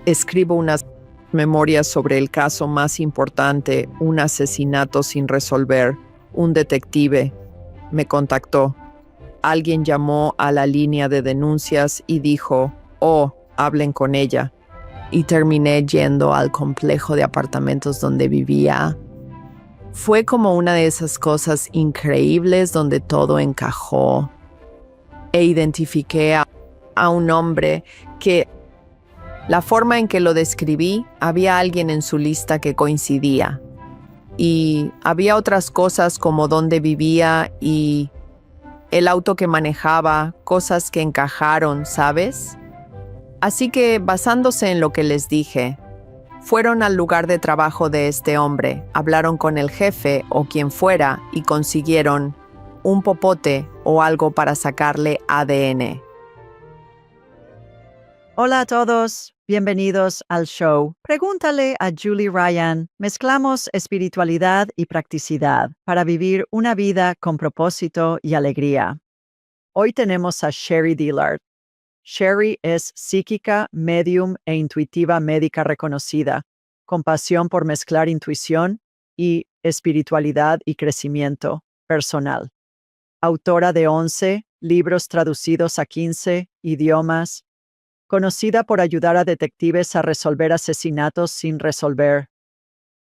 Escribo unas memorias sobre el caso más importante, un asesinato sin resolver. Un detective me contactó. Alguien llamó a la línea de denuncias y dijo, oh, hablen con ella. Y terminé yendo al complejo de apartamentos donde vivía. Fue como una de esas cosas increíbles donde todo encajó. E identifiqué a un hombre que la forma en que lo describí, había alguien en su lista que coincidía. Y había otras cosas como dónde vivía y el auto que manejaba, cosas que encajaron, ¿sabes? Así que, basándose en lo que les dije, fueron al lugar de trabajo de este hombre, hablaron con el jefe o quien fuera y consiguieron un popote o algo para sacarle ADN. Hola a todos, bienvenidos al show. Pregúntale a Julie Ryan. Mezclamos espiritualidad y practicidad para vivir una vida con propósito y alegría. Hoy tenemos a Sherry Dillard. Sherry es psíquica, medium e intuitiva médica reconocida, con pasión por mezclar intuición y espiritualidad y crecimiento personal. Autora de 11 libros traducidos a 15 idiomas, conocida por ayudar a detectives a resolver asesinatos sin resolver.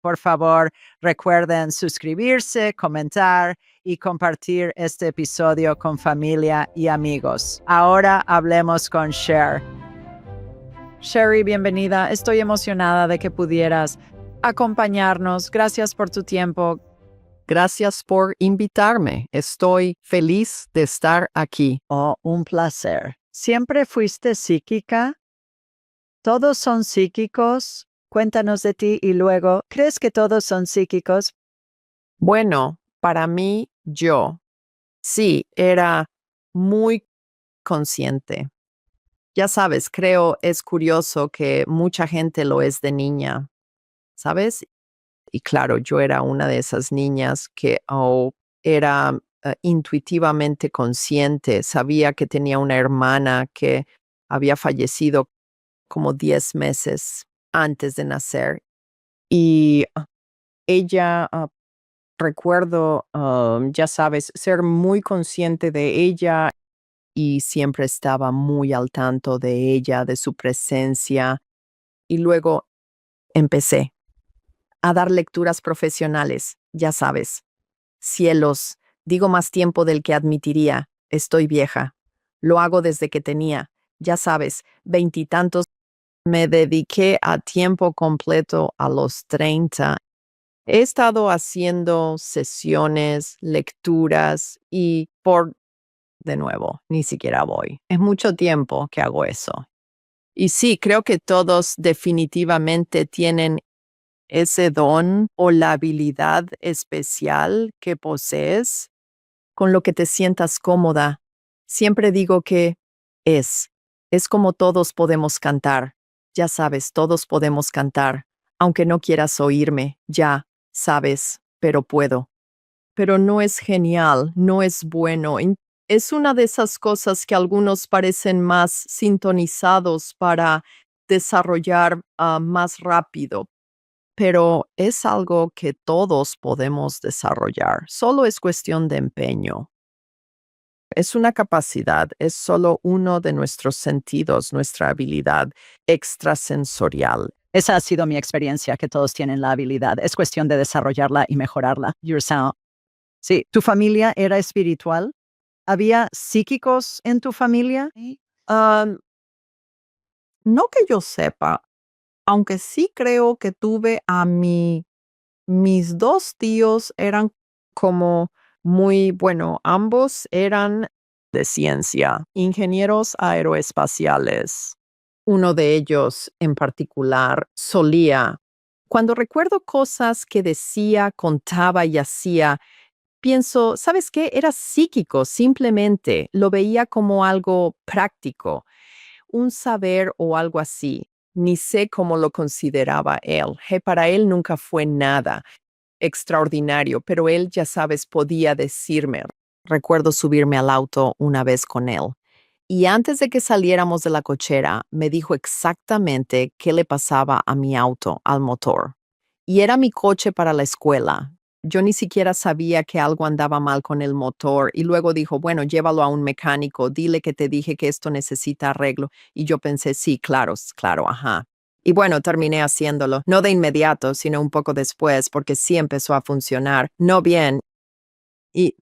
Por favor, recuerden suscribirse, comentar y compartir este episodio con familia y amigos. Ahora hablemos con Cher. Sherry, bienvenida. Estoy emocionada de que pudieras acompañarnos. Gracias por tu tiempo. Gracias por invitarme. Estoy feliz de estar aquí. Oh, un placer. ¿Siempre fuiste psíquica? ¿Todos son psíquicos? Cuéntanos de ti y luego, ¿crees que todos son psíquicos? Bueno, para mí, sí, era muy consciente. Ya sabes, creo es curioso que mucha gente lo es de niña, ¿sabes? Y claro, yo era una de esas niñas que era intuitivamente consciente, sabía que tenía una hermana que había fallecido como 10 meses antes de nacer y ella, recuerdo, ya sabes, ser muy consciente de ella y siempre estaba muy al tanto de ella, de su presencia. Y luego empecé a dar lecturas profesionales, ya sabes. Cielos, digo más tiempo del que admitiría, estoy vieja. Lo hago desde que tenía, ya sabes, veintitantos. Me dediqué a tiempo completo a los 30. He estado haciendo sesiones, lecturas y de nuevo, ni siquiera voy. Es mucho tiempo que hago eso. Y sí, creo que todos definitivamente tienen ese don o la habilidad especial que posees con lo que te sientas cómoda. Siempre digo que es como todos podemos cantar. Ya sabes, todos podemos cantar, aunque no quieras oírme, ya sabes, pero puedo. Pero no es genial, no es bueno. Es una de esas cosas que algunos parecen más sintonizados para desarrollar más rápido, pero es algo que todos podemos desarrollar. Solo es cuestión de empeño. Es una capacidad, es solo uno de nuestros sentidos, nuestra habilidad extrasensorial. Esa ha sido mi experiencia, que todos tienen la habilidad. Es cuestión de desarrollarla y mejorarla. Yourself. Sí, ¿tu familia era espiritual? ¿Había psíquicos en tu familia? Um, no que yo sepa, aunque sí creo que tuve mis dos tíos eran como muy, bueno, ambos eran de ciencia, ingenieros aeroespaciales. Uno de ellos en particular solía, cuando recuerdo cosas que decía, contaba y hacía, pienso, ¿sabes qué? Era psíquico, simplemente lo veía como algo práctico, un saber o algo así. Ni sé cómo lo consideraba él. Para él nunca fue nada extraordinario, pero él, ya sabes, podía decirme. Recuerdo subirme al auto una vez con él Y antes de que saliéramos de la cochera, me dijo exactamente qué le pasaba a mi auto, al motor. Y era mi coche para la escuela. Yo ni siquiera sabía que algo andaba mal con el motor y luego dijo, bueno, llévalo a un mecánico, dile que te dije que esto necesita arreglo. Y yo pensé, sí, claro, claro, ajá. Y bueno, terminé haciéndolo, no de inmediato, sino un poco después, porque sí empezó a funcionar, no bien. Y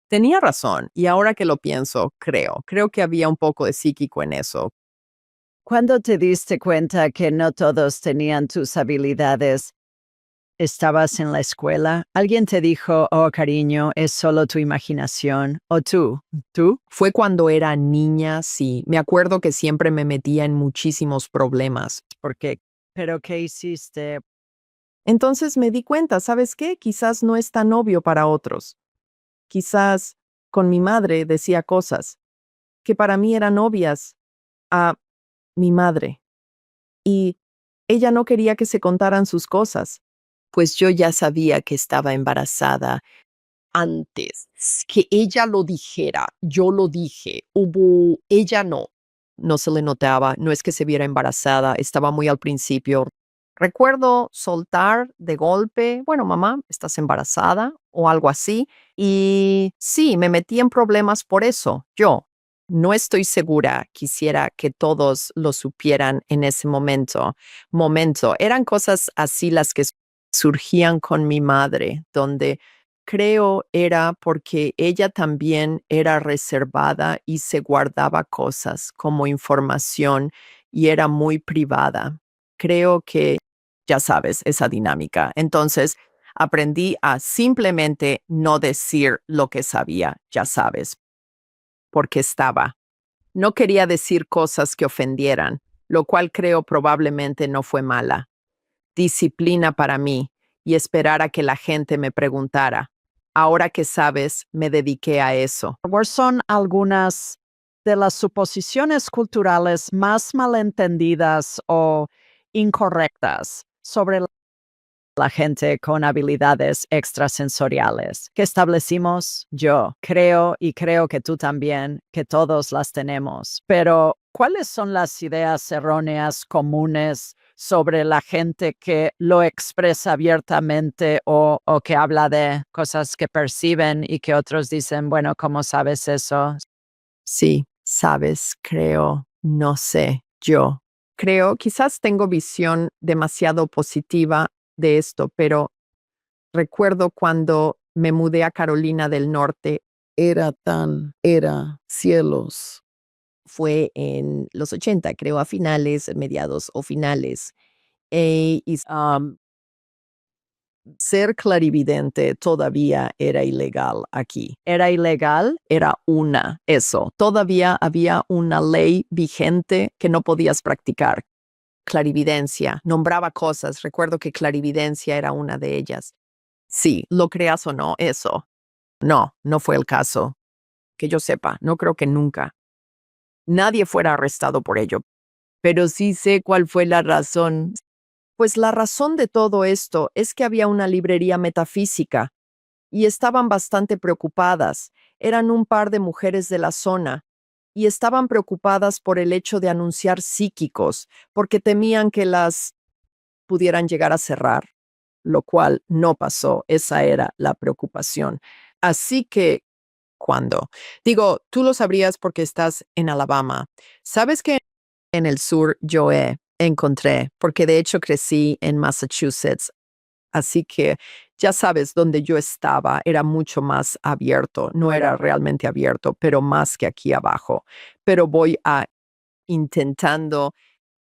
tenía razón, y ahora que lo pienso, creo que había un poco de psíquico en eso. ¿Cuándo te diste cuenta que no todos tenían tus habilidades? ¿Estabas en la escuela? ¿Alguien te dijo, oh cariño, es solo tu imaginación? ¿O tú? ¿Tú? Fue cuando era niña, sí. Me acuerdo que siempre me metía en muchísimos problemas. ¿Por qué? ¿Pero qué hiciste? Entonces me di cuenta, ¿sabes qué? Quizás no es tan obvio para otros. Quizás con mi madre decía cosas que para mí eran obvias a mi madre. Y ella no quería que se contaran sus cosas. Pues yo ya sabía que estaba embarazada antes que ella lo dijera. Yo lo dije. Ella no se le notaba, no es que se viera embarazada, estaba muy al principio. Recuerdo soltar de golpe, bueno, mamá, ¿estás embarazada? O algo así. Y sí, me metí en problemas por eso. Yo no estoy segura, quisiera que todos lo supieran en ese momento. Eran cosas así las que surgían con mi madre, donde creo era porque ella también era reservada y se guardaba cosas como información y era muy privada. Creo que, ya sabes, esa dinámica. Entonces, aprendí a simplemente no decir lo que sabía, ya sabes, porque estaba. No quería decir cosas que ofendieran, lo cual creo probablemente no fue mala. Disciplina para mí y esperar a que la gente me preguntara. Ahora que sabes, me dediqué a eso. ¿Cuáles son algunas de las suposiciones culturales más malentendidas o incorrectas sobre la gente con habilidades extrasensoriales que establecimos? Yo creo, y creo que tú también, que todos las tenemos. Pero, ¿cuáles son las ideas erróneas comunes sobre la gente que lo expresa abiertamente o que habla de cosas que perciben y que otros dicen, bueno, ¿cómo sabes eso? Sí, sabes, creo, no sé, yo. Creo, quizás tengo visión demasiado positiva de esto, pero recuerdo cuando me mudé a Carolina del Norte. Era cielos. Fue en los 80, creo, a finales, mediados o finales. Ser clarividente todavía era ilegal aquí. ¿Era ilegal? Eso. Todavía había una ley vigente que no podías practicar. Clarividencia. Nombraba cosas. Recuerdo que clarividencia era una de ellas. Sí, lo creas o no, eso. No, no fue el caso. Que yo sepa, no creo que nunca. Nadie fuera arrestado por ello. Pero sí sé cuál fue la razón. Pues la razón de todo esto es que había una librería metafísica y estaban bastante preocupadas. Eran un par de mujeres de la zona y estaban preocupadas por el hecho de anunciar psíquicos, porque temían que las pudieran llegar a cerrar, lo cual no pasó. Esa era la preocupación. Así que, ¿cuándo? Digo, tú lo sabrías porque estás en Alabama. ¿Sabes que en el sur yo encontré? Porque de hecho crecí en Massachusetts. Así que ya sabes, donde yo estaba era mucho más abierto, no era realmente abierto, pero más que aquí abajo. Pero voy a intentando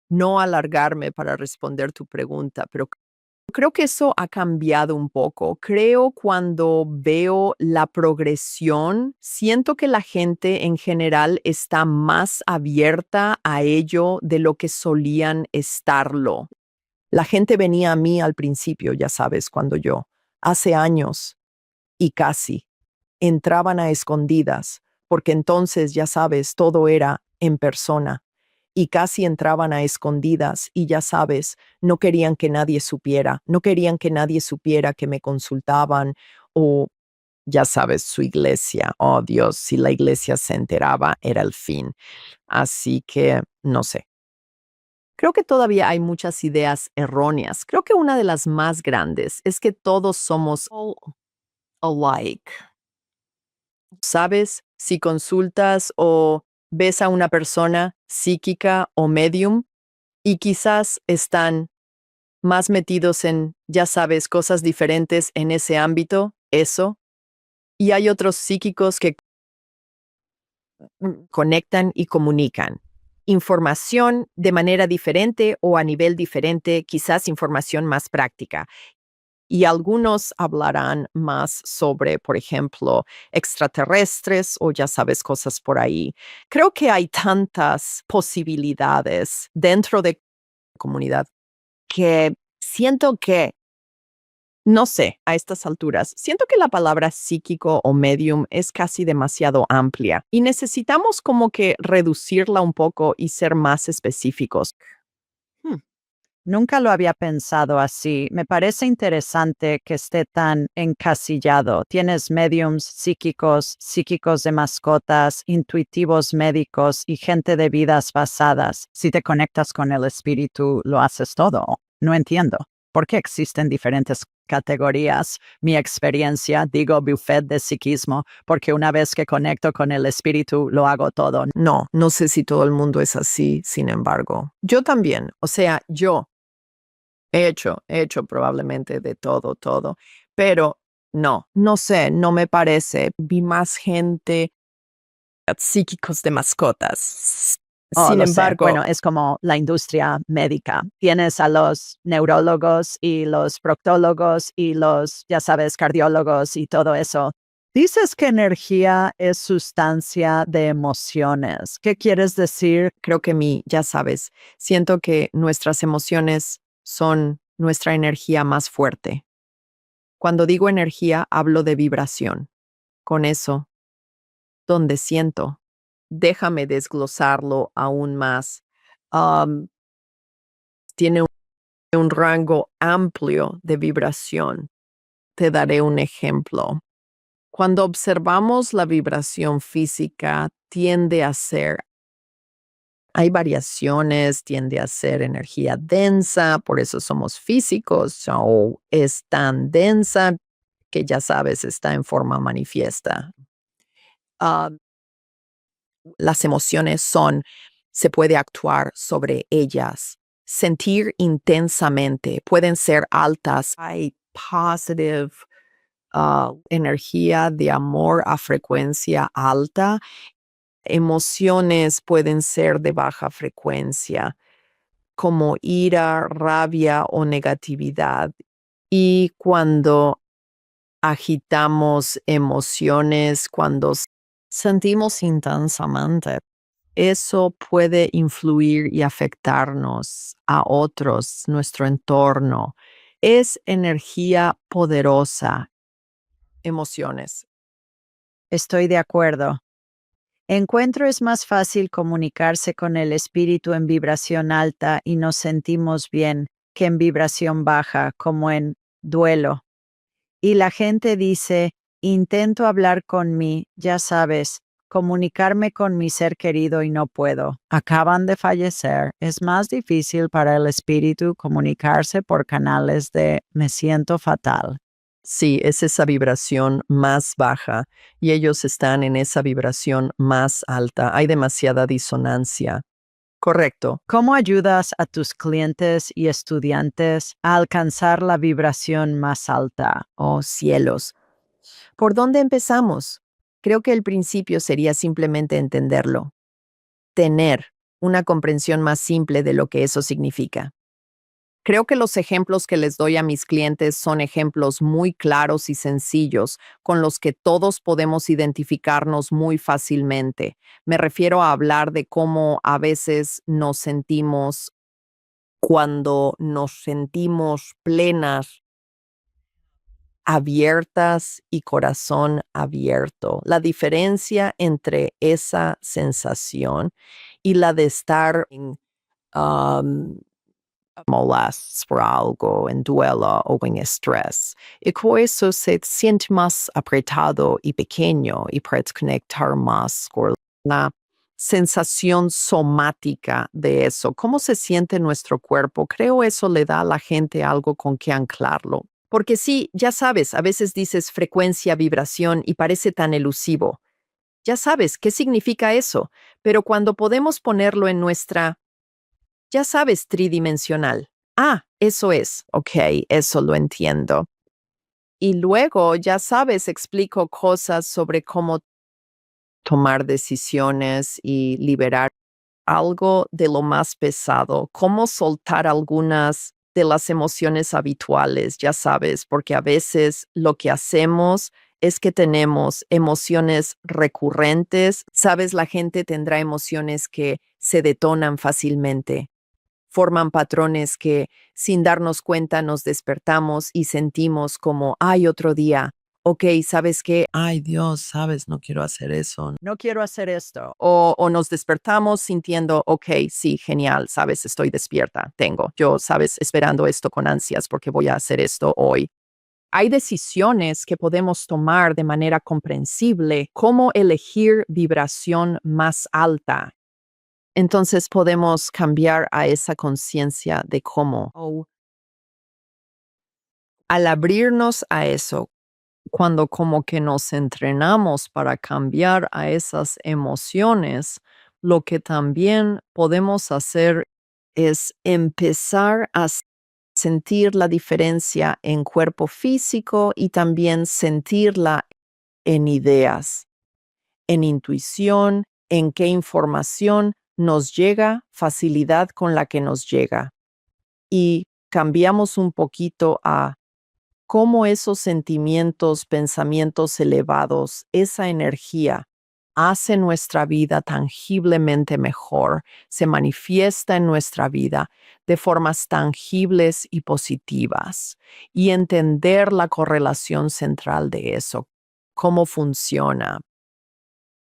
no alargarme para responder tu pregunta, pero creo que eso ha cambiado un poco. Creo cuando veo la progresión, siento que la gente en general está más abierta a ello de lo que solían estarlo. La gente venía a mí al principio, ya sabes, hace años, y casi, entraban a escondidas, porque entonces, ya sabes, todo era en persona, y casi entraban a escondidas, y ya sabes, no querían que nadie supiera, no querían que nadie supiera que me consultaban, o ya sabes, su iglesia. Oh, Dios, si la iglesia se enteraba, era el fin. Así que, no sé. Creo que todavía hay muchas ideas erróneas. Creo que una de las más grandes es que todos somos all alike. ¿Sabes? Si consultas o ves a una persona psíquica o medium y quizás están más metidos en, ya sabes, cosas diferentes en ese ámbito, eso, y hay otros psíquicos que conectan y comunican información de manera diferente o a nivel diferente, quizás información más práctica. Y algunos hablarán más sobre, por ejemplo, extraterrestres o ya sabes, cosas por ahí. Creo que hay tantas posibilidades dentro de la comunidad que siento que no sé, a estas alturas, siento que la palabra psíquico o medium es casi demasiado amplia y necesitamos como que reducirla un poco y ser más específicos. Hmm, Nunca lo había pensado así. Me parece interesante que esté tan encasillado. Tienes mediums psíquicos, psíquicos de mascotas, intuitivos médicos y gente de vidas pasadas. Si te conectas con el espíritu, lo haces todo. No entiendo. ¿Por qué existen diferentes categorías? Mi experiencia, digo, buffet de psiquismo, porque una vez que conecto con el espíritu, lo hago todo. No, no sé si todo el mundo es así, sin embargo. Yo también, o sea, yo he hecho probablemente de todo, pero no, no sé, no me parece. Vi más gente psíquicos de mascotas. Oh, Sin lo sé. embargo, Bueno, es como la industria médica. Tienes a los neurólogos y los proctólogos y los, ya sabes, cardiólogos y todo eso. Dices que energía es sustancia de emociones. ¿Qué quieres decir? creo que ya sabes, siento que nuestras emociones son nuestra energía más fuerte. Cuando digo energía, hablo de vibración. Con eso, donde siento, déjame desglosarlo aún más. Am, Tiene un rango amplio de vibración. Te daré un ejemplo. Cuando observamos la vibración física, tiende a ser, hay variaciones, tiende a ser energía densa, por eso somos físicos, o es tan densa que ya sabes, está en forma manifiesta. Ah, las emociones se puede actuar sobre ellas, sentir intensamente, pueden ser altas. Hay positive energía de amor a frecuencia alta. Emociones pueden ser de baja frecuencia, como ira, rabia o negatividad. Y cuando agitamos emociones, cuando sentimos intensamente, eso puede influir y afectarnos a otros, nuestro entorno. Es energía poderosa, emociones. Estoy de acuerdo. Encuentro es más fácil comunicarse con el espíritu en vibración alta y nos sentimos bien que en vibración baja, como en duelo. Y la gente dice, intento hablar con ya sabes, comunicarme con mi ser querido y no puedo. Acaban de fallecer. Es más difícil para el espíritu comunicarse por canales de me siento fatal. Sí, es esa vibración más baja y ellos están en esa vibración más alta. Hay demasiada disonancia. Correcto. ¿Cómo ayudas a tus clientes y estudiantes a alcanzar la vibración más alta? Oh, cielos. ¿Por dónde empezamos? Creo que el principio sería simplemente entenderlo, tener una comprensión más simple de lo que eso significa. Creo que los ejemplos que les doy a mis clientes son ejemplos muy claros y sencillos con los que todos podemos identificarnos muy fácilmente. Me refiero a hablar de cómo a veces nos sentimos cuando nos sentimos plenas, abiertas y corazón abierto. La diferencia entre esa sensación y la de estar en molestas por algo, en duelo o en estrés. Y con eso se siente más apretado y pequeño y puedes conectar más con la sensación somática de eso. ¿Cómo se siente nuestro cuerpo? Creo eso le da a la gente algo con que anclarlo. Porque sí, ya sabes, a veces dices frecuencia, vibración y parece tan elusivo. Ya sabes qué significa eso, pero cuando podemos ponerlo en nuestra, ya sabes, tridimensional. Ah, eso es, ok, eso lo entiendo. Y luego, ya sabes, explico cosas sobre cómo tomar decisiones y liberar algo de lo más pesado, cómo soltar algunas de las emociones habituales, ya sabes, porque a veces lo que hacemos es que tenemos emociones recurrentes, sabes, la gente tendrá emociones que se detonan fácilmente, forman patrones que sin darnos cuenta nos despertamos y sentimos como, ay, otro día. Ok, ¿sabes qué? Ay, Dios, sabes, no quiero hacer eso. No quiero hacer esto. O nos despertamos sintiendo, ok, sí, genial, sabes, estoy despierta, yo, sabes, esperando esto con ansias porque voy a hacer esto hoy. Hay decisiones que podemos tomar de manera comprensible, como elegir vibración más alta. Entonces podemos cambiar a esa conciencia de cómo. Al abrirnos a eso, cuando como que nos entrenamos para cambiar a esas emociones, lo que también podemos hacer es empezar a sentir la diferencia en cuerpo físico y también sentirla en ideas, en intuición, en qué información nos llega, facilidad con la que nos llega. Y cambiamos un poquito a cómo esos sentimientos, pensamientos elevados, esa energía, hace nuestra vida tangiblemente mejor, se manifiesta en nuestra vida de formas tangibles y positivas, y entender la correlación central de eso, cómo funciona,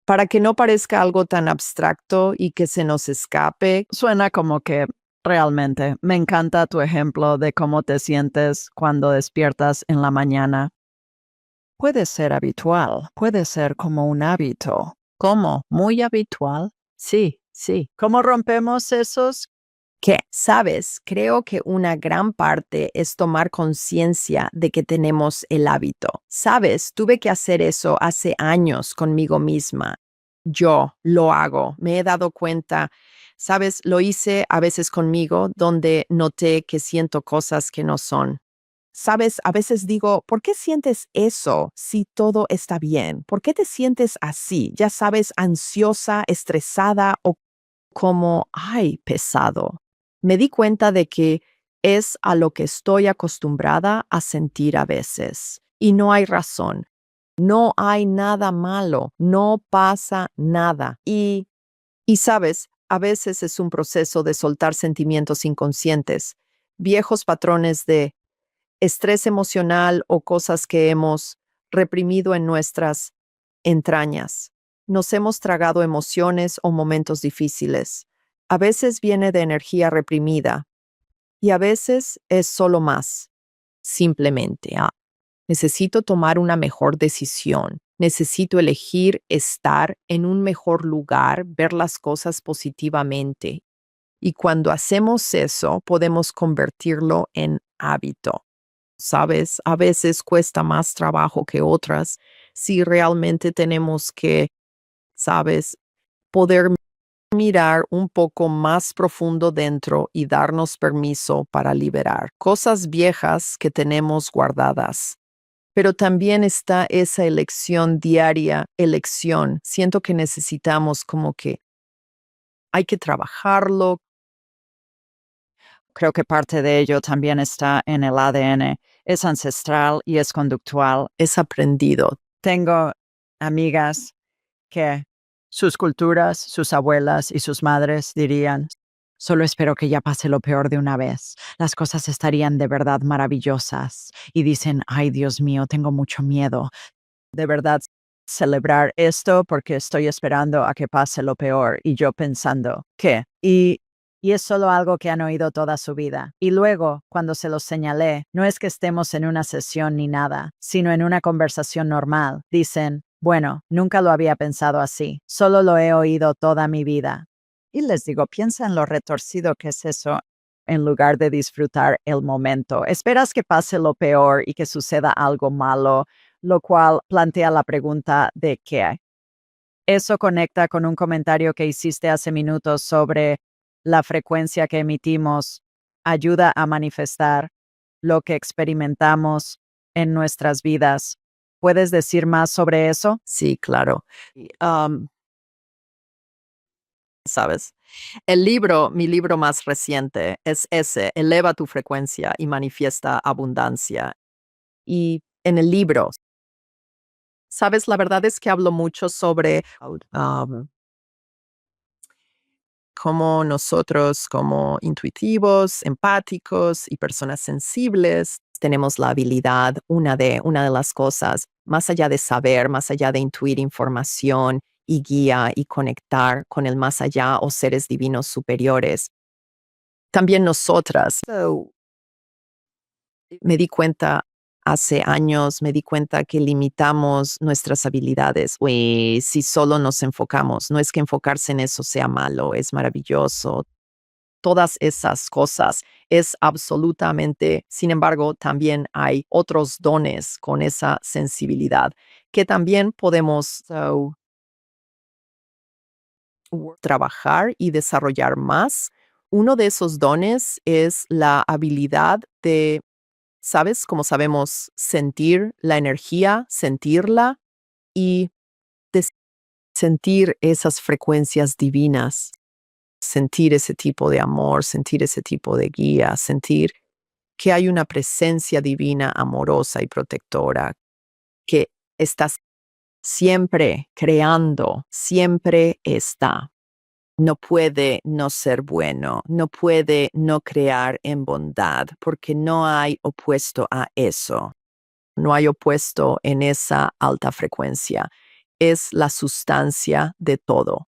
para que no parezca algo tan abstracto y que se nos escape. Suena como que realmente me encanta tu ejemplo de cómo te sientes cuando despiertas en la mañana. Puede ser habitual, puede ser como un hábito. ¿Cómo? ¿Muy habitual? Sí, sí. ¿Cómo rompemos esos? Que, sabes, creo que una gran parte es tomar conciencia de que tenemos el hábito. Sabes, tuve que hacer eso hace años conmigo misma. Yo lo hago, me he dado cuenta, sabes, lo hice a veces conmigo donde noté que siento cosas que no son. Sabes, a veces digo, ¿por qué sientes eso si todo está bien? ¿Por qué te sientes así? Ya sabes, ansiosa, estresada o como, ay, pesado. Me di cuenta de que es a lo que estoy acostumbrada a sentir a veces. Y no hay razón. No hay nada malo. No pasa nada. Y sabes, a veces es un proceso de soltar sentimientos inconscientes, viejos patrones de estrés emocional o cosas que hemos reprimido en nuestras entrañas. Nos hemos tragado emociones o momentos difíciles. A veces viene de energía reprimida y a veces es solo más. Simplemente, necesito tomar una mejor decisión. Necesito elegir estar en un mejor lugar, ver las cosas positivamente. Y cuando hacemos eso, podemos convertirlo en hábito. ¿Sabes? A veces cuesta más trabajo que otras si realmente tenemos que, ¿sabes? Poder mirar un poco más profundo dentro y darnos permiso para liberar cosas viejas que tenemos guardadas. Pero también está esa elección diaria, elección. Siento que necesitamos como que hay que trabajarlo. Creo que parte de ello también está en el ADN. Es ancestral y es conductual. Es aprendido. Tengo amigas que sus culturas, sus abuelas y sus madres dirían, solo espero que ya pase lo peor de una vez. Las cosas estarían de verdad maravillosas. Y dicen, ay Dios mío, tengo mucho miedo. De verdad, celebrar esto porque estoy esperando a que pase lo peor. Y yo pensando, ¿qué? Y y es solo algo que han oído toda su vida. Y luego, cuando se los señalé, no es que estemos en una sesión ni nada, sino en una conversación normal. Dicen, bueno, nunca lo había pensado así, solo lo he oído toda mi vida. Y les digo, piensa en lo retorcido que es eso en lugar de disfrutar el momento. Esperas que pase lo peor y que suceda algo malo, lo cual plantea la pregunta de qué. Eso conecta con un comentario que hiciste hace minutos sobre la frecuencia que emitimos ayuda a manifestar lo que experimentamos en nuestras vidas. ¿Puedes decir más sobre eso? Sí, claro. Y, ¿sabes? Mi libro más reciente es ese, Eleva tu frecuencia y manifiesta abundancia. Y en el libro, ¿sabes? La verdad es que hablo mucho sobre cómo nosotros, como intuitivos, empáticos y personas sensibles, tenemos la habilidad, una de las cosas, más allá de saber, más allá de intuir información y guía y conectar con el más allá o seres divinos superiores. También nosotras. Me di cuenta hace años, me di cuenta que limitamos nuestras habilidades, si solo nos enfocamos. No es que enfocarse en eso sea malo, es maravilloso. Todas esas cosas es absolutamente, sin embargo, también hay otros dones con esa sensibilidad que también podemos trabajar y desarrollar más. Uno de esos dones es la habilidad de, ¿sabes? Como sabemos, sentir la energía, sentirla y de sentir esas frecuencias divinas, sentir ese tipo de amor, sentir ese tipo de guía, sentir que hay una presencia divina amorosa y protectora, que estás siempre creando, siempre está. No puede no ser bueno, no puede no crear en bondad, porque no hay opuesto a eso. No hay opuesto en esa alta frecuencia. Es la sustancia de todo.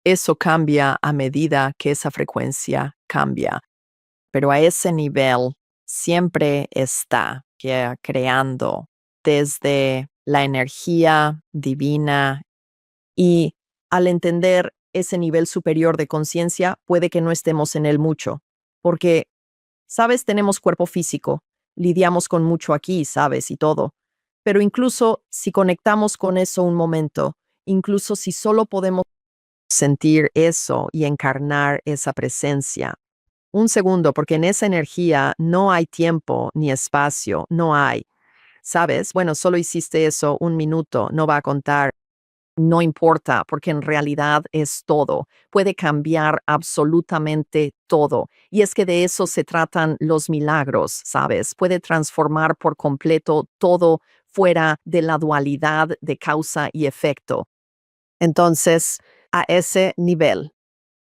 Eso cambia a medida que esa frecuencia cambia, pero a ese nivel siempre está creando desde la energía divina y al entender ese nivel superior de conciencia puede que no estemos en él mucho, porque, sabes, tenemos cuerpo físico, lidiamos con mucho aquí, sabes, y todo, pero incluso si conectamos con eso un momento, incluso si solo podemos sentir eso y encarnar esa presencia, un segundo, porque en esa energía no hay tiempo ni espacio, no hay. ¿Sabes? Bueno, solo hiciste eso un minuto, no va a contar. No importa, porque en realidad es todo. Puede cambiar absolutamente todo. Y es que de eso se tratan los milagros, ¿sabes? Puede transformar por completo todo fuera de la dualidad de causa y efecto. Entonces, a ese nivel,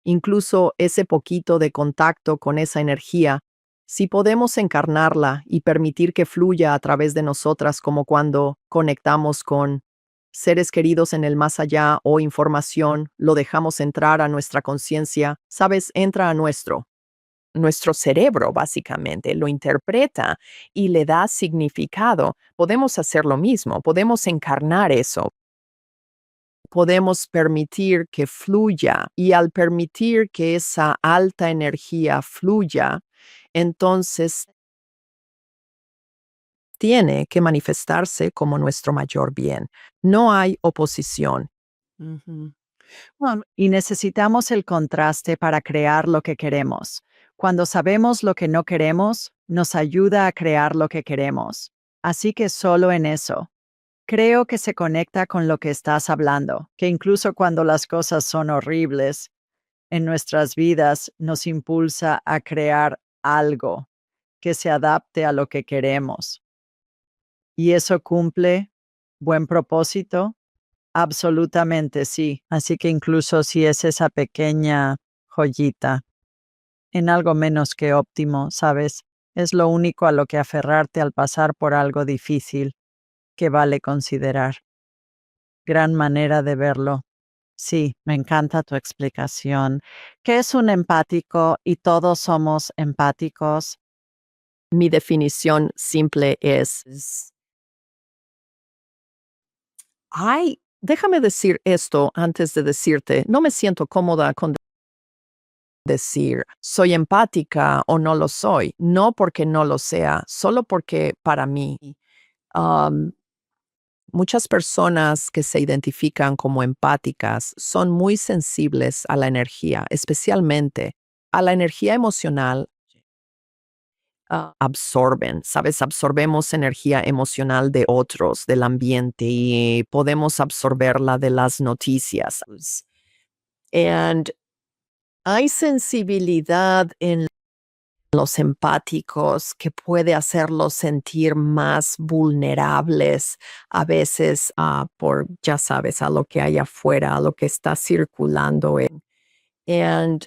incluso ese poquito de contacto con esa energía, si podemos encarnarla y permitir que fluya a través de nosotras como cuando conectamos con seres queridos en el más allá o información, lo dejamos entrar a nuestra conciencia, sabes, entra a nuestro cerebro básicamente, lo interpreta y le da significado. Podemos hacer lo mismo, podemos encarnar eso, podemos permitir que fluya y al permitir que esa alta energía fluya, entonces tiene que manifestarse como nuestro mayor bien. No hay oposición. Ujú. Bueno, y necesitamos el contraste para crear lo que queremos. Cuando sabemos lo que no queremos, nos ayuda a crear lo que queremos. Así que solo en eso. Creo que se conecta con lo que estás hablando, que incluso cuando las cosas son horribles en nuestras vidas, nos impulsa a crear algo que se adapte a lo que queremos. ¿Y eso cumple buen propósito? Absolutamente sí. Así que incluso si es esa pequeña joyita en algo menos que óptimo, ¿sabes? Es lo único a lo que aferrarte al pasar por algo difícil que vale considerar. Gran manera de verlo. Sí, me encanta tu explicación. ¿Qué es un empático y todos somos empáticos? Mi definición simple ay, déjame decir esto antes de decirte, no me siento cómoda con decir soy empática o no lo soy, no porque no lo sea, solo porque para mí, am, muchas personas que se identifican como empáticas son muy sensibles a la energía, especialmente a la energía emocional. Absorben, ¿sabes? Absorbemos energía emocional de otros, del ambiente y podemos absorberla de las noticias. And hay sensibilidad en los empáticos que puede hacerlos sentir más vulnerables a veces por, ya sabes, a lo que hay afuera, a lo que está circulando. And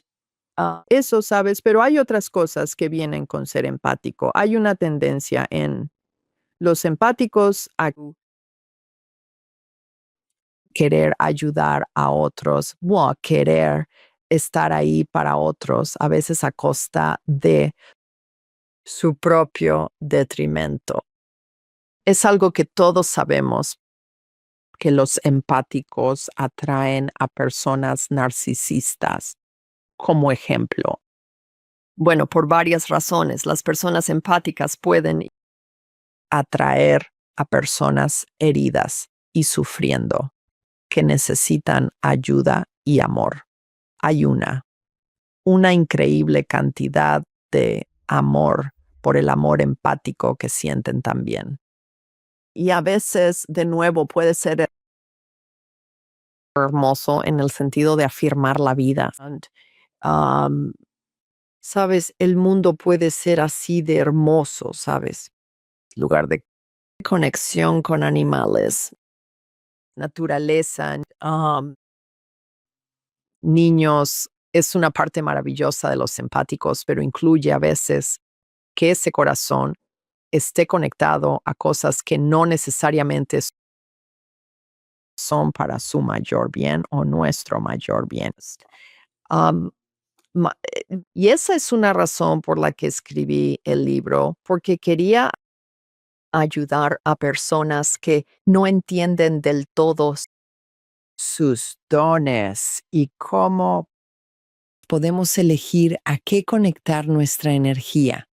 eso, ¿sabes? Pero hay otras cosas que vienen con ser empático. Hay una tendencia en los empáticos a querer ayudar a otros o a querer estar ahí para otros, a veces a costa de su propio detrimento. Es algo que todos sabemos, que los empáticos atraen a personas narcisistas, como ejemplo. Bueno, por varias razones, las personas empáticas pueden atraer a personas heridas y sufriendo, que necesitan ayuda y amor. Hay una increíble cantidad de amor por el amor empático que sienten también. Y a veces, de nuevo, puede ser hermoso en el sentido de afirmar la vida. Um, Sabes, el mundo puede ser así de hermoso, ¿sabes? Lugar de conexión con animales, naturaleza, niños, es una parte maravillosa de los empáticos, pero incluye a veces que ese corazón esté conectado a cosas que no necesariamente son para su mayor bien o nuestro mayor bien. Am, y esa es una razón por la que escribí el libro, porque quería ayudar a personas que no entienden del todo sus dones y cómo podemos elegir a qué conectar nuestra energía.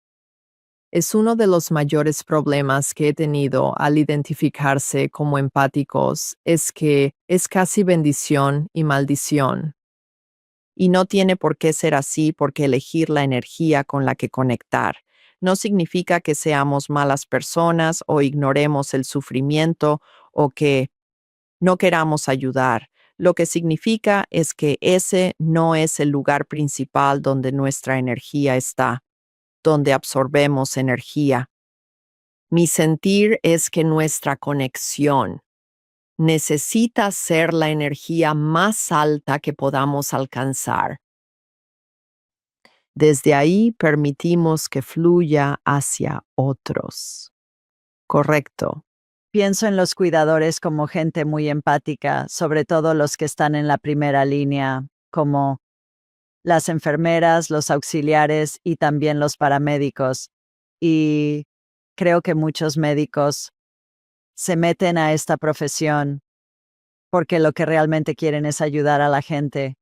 Es uno de los mayores problemas que he tenido al identificarse como empáticos, es que es casi bendición y maldición. Y no tiene por qué ser así porque elegir la energía con la que conectar. No significa que seamos malas personas o ignoremos el sufrimiento o que no queramos ayudar. Lo que significa es que ese no es el lugar principal donde nuestra energía está, donde absorbemos energía. Mi sentir es que nuestra conexión necesita ser la energía más alta que podamos alcanzar. Desde ahí permitimos que fluya hacia otros. Correcto. Pienso en los cuidadores como gente muy empática, sobre todo los que están en la primera línea, como las enfermeras, los auxiliares y también los paramédicos. Y creo que muchos médicos se meten a esta profesión porque lo que realmente quieren es ayudar a la gente.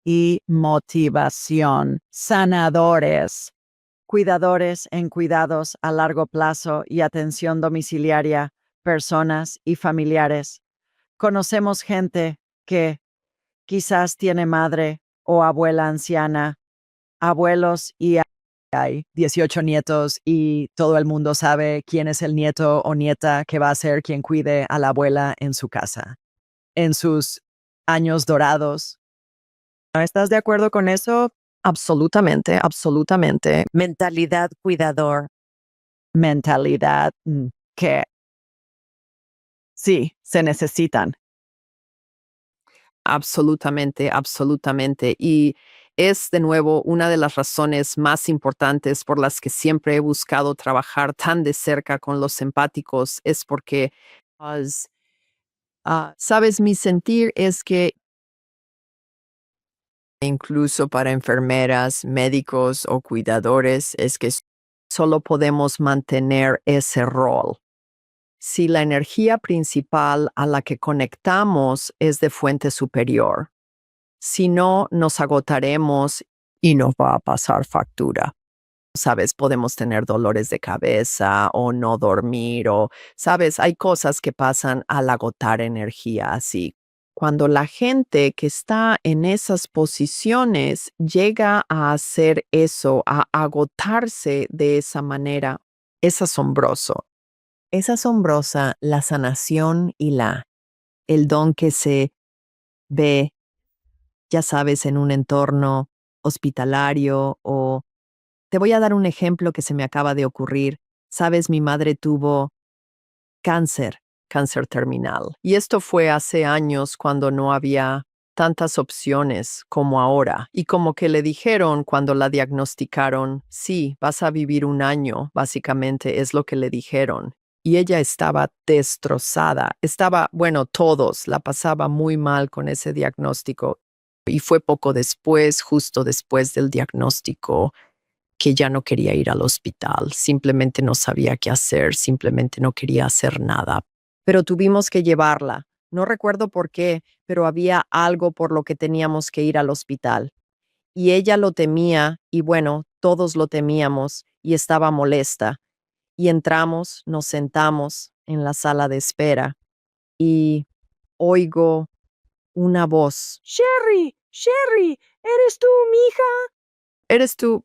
Y motivación, sanadores, cuidadores en cuidados a largo plazo y atención domiciliaria, personas y familiares. Conocemos gente que quizás tiene madre o abuela anciana, abuelos y hay 18 nietos y todo el mundo sabe quién es el nieto o nieta que va a ser quien cuide a la abuela en su casa, en sus años dorados. ¿No estás de acuerdo con eso? Absolutamente, absolutamente. Mentalidad cuidador. Mentalidad que sí, se necesitan. Absolutamente, absolutamente. Y es de nuevo una de las razones más importantes por las que siempre he buscado trabajar tan de cerca con los empáticos, es porque, sabes, mi sentir es que incluso para enfermeras, médicos o cuidadores, es que solo podemos mantener ese rol. Si la energía principal a la que conectamos es de fuente superior, si no, nos agotaremos y nos va a pasar factura. Sabes, podemos tener dolores de cabeza o no dormir o, sabes, hay cosas que pasan al agotar energía así. Cuando la gente que está en esas posiciones llega a hacer eso, a agotarse de esa manera, es asombroso. Es asombrosa la sanación y el don que se ve, ya sabes, en un entorno hospitalario o te voy a dar un ejemplo que se me acaba de ocurrir. Sabes, mi madre tuvo cáncer, cáncer terminal. Y esto fue hace años cuando no había tantas opciones como ahora. Y como que le dijeron cuando la diagnosticaron, sí, vas a vivir un año, básicamente es lo que le dijeron. Y ella estaba destrozada. Estaba, bueno, todos la pasaba muy mal con ese diagnóstico. Y fue poco después, justo después del diagnóstico, que ya no quería ir al hospital, simplemente no sabía qué hacer, simplemente no quería hacer nada. Pero tuvimos que llevarla. No recuerdo por qué, pero había algo por lo que teníamos que ir al hospital. Y ella lo temía, y bueno, todos lo temíamos, y estaba molesta. Y entramos, nos sentamos en la sala de espera, y oigo una voz. Sherry, Sherry, ¿eres tú, mija? ¿Eres tú?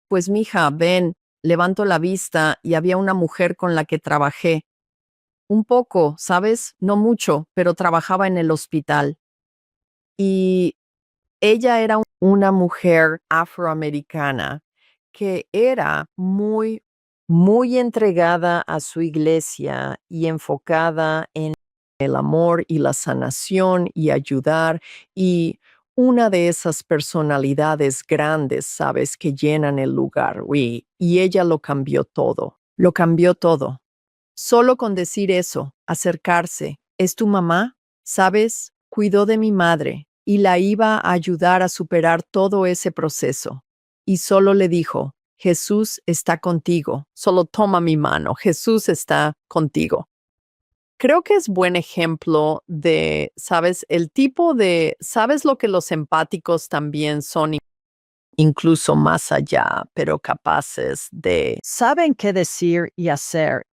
Pues mija, ven, levanto la vista y había una mujer con la que trabajé. Un poco, ¿sabes? No mucho, pero trabajaba en el hospital. Y ella era una mujer afroamericana que era muy entregada a su iglesia y enfocada en el amor y la sanación y ayudar y una de esas personalidades grandes, sabes, que llenan el lugar, y ella lo cambió todo. Solo con decir eso, acercarse, ¿es tu mamá? ¿Sabes? Cuidó de mi madre y la iba a ayudar a superar todo ese proceso. Y solo le dijo, Jesús está contigo, solo toma mi mano, Jesús está contigo. Creo que es buen ejemplo de, ¿sabes? El tipo de, ¿sabes lo que los empáticos también son incluso más allá, pero capaces de... Saben qué decir y hacer.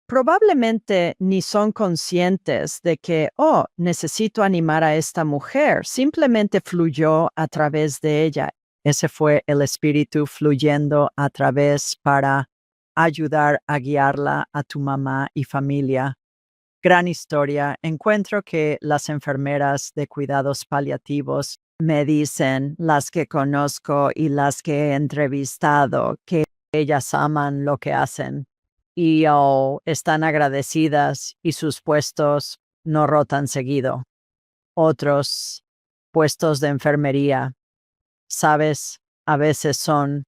Probablemente ni son conscientes de que, oh, necesito animar a esta mujer. Simplemente fluyó a través de ella. Ese fue el espíritu fluyendo a través para ayudar a guiarla a tu mamá y familia. Gran historia. Encuentro que las enfermeras de cuidados paliativos me dicen, las que conozco y las que he entrevistado, que ellas aman lo que hacen y están agradecidas y sus puestos no rotan seguido. Otros puestos de enfermería, sabes, a veces son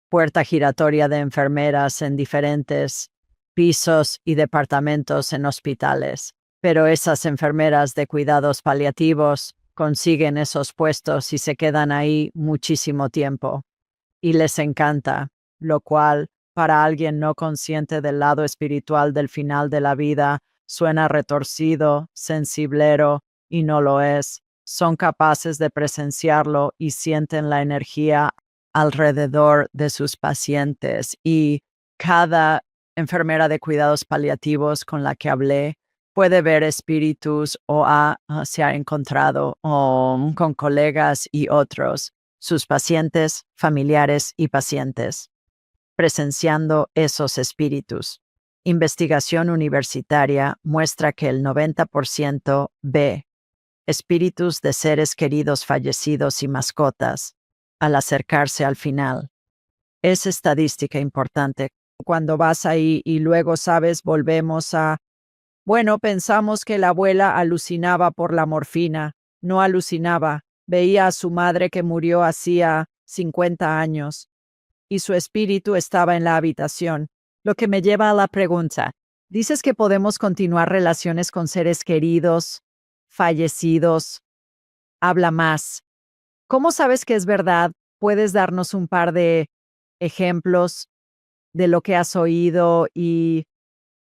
puerta giratoria de enfermeras en diferentes pisos y departamentos en hospitales, pero esas enfermeras de cuidados paliativos consiguen esos puestos y se quedan ahí muchísimo tiempo y les encanta, lo cual para alguien no consciente del lado espiritual del final de la vida suena retorcido, sensiblero y no lo es. Son capaces de presenciarlo y sienten la energía alrededor de sus pacientes y cada enfermera de cuidados paliativos con la que hablé puede ver espíritus o se ha encontrado con colegas y otros, sus pacientes, familiares y pacientes, presenciando esos espíritus. Investigación universitaria muestra que el 90% ve espíritus de seres queridos fallecidos y mascotas al acercarse al final. Es estadística importante. Cuando vas ahí y luego, sabes, volvemos a, bueno, pensamos que la abuela alucinaba por la morfina. No alucinaba. Veía a su madre que murió hacía 50 años y su espíritu estaba en la habitación, lo que me lleva a la pregunta. ¿Dices que podemos continuar relaciones con seres queridos, fallecidos? Habla más. ¿Cómo sabes que es verdad? ¿Puedes darnos un par de ejemplos de lo que has oído y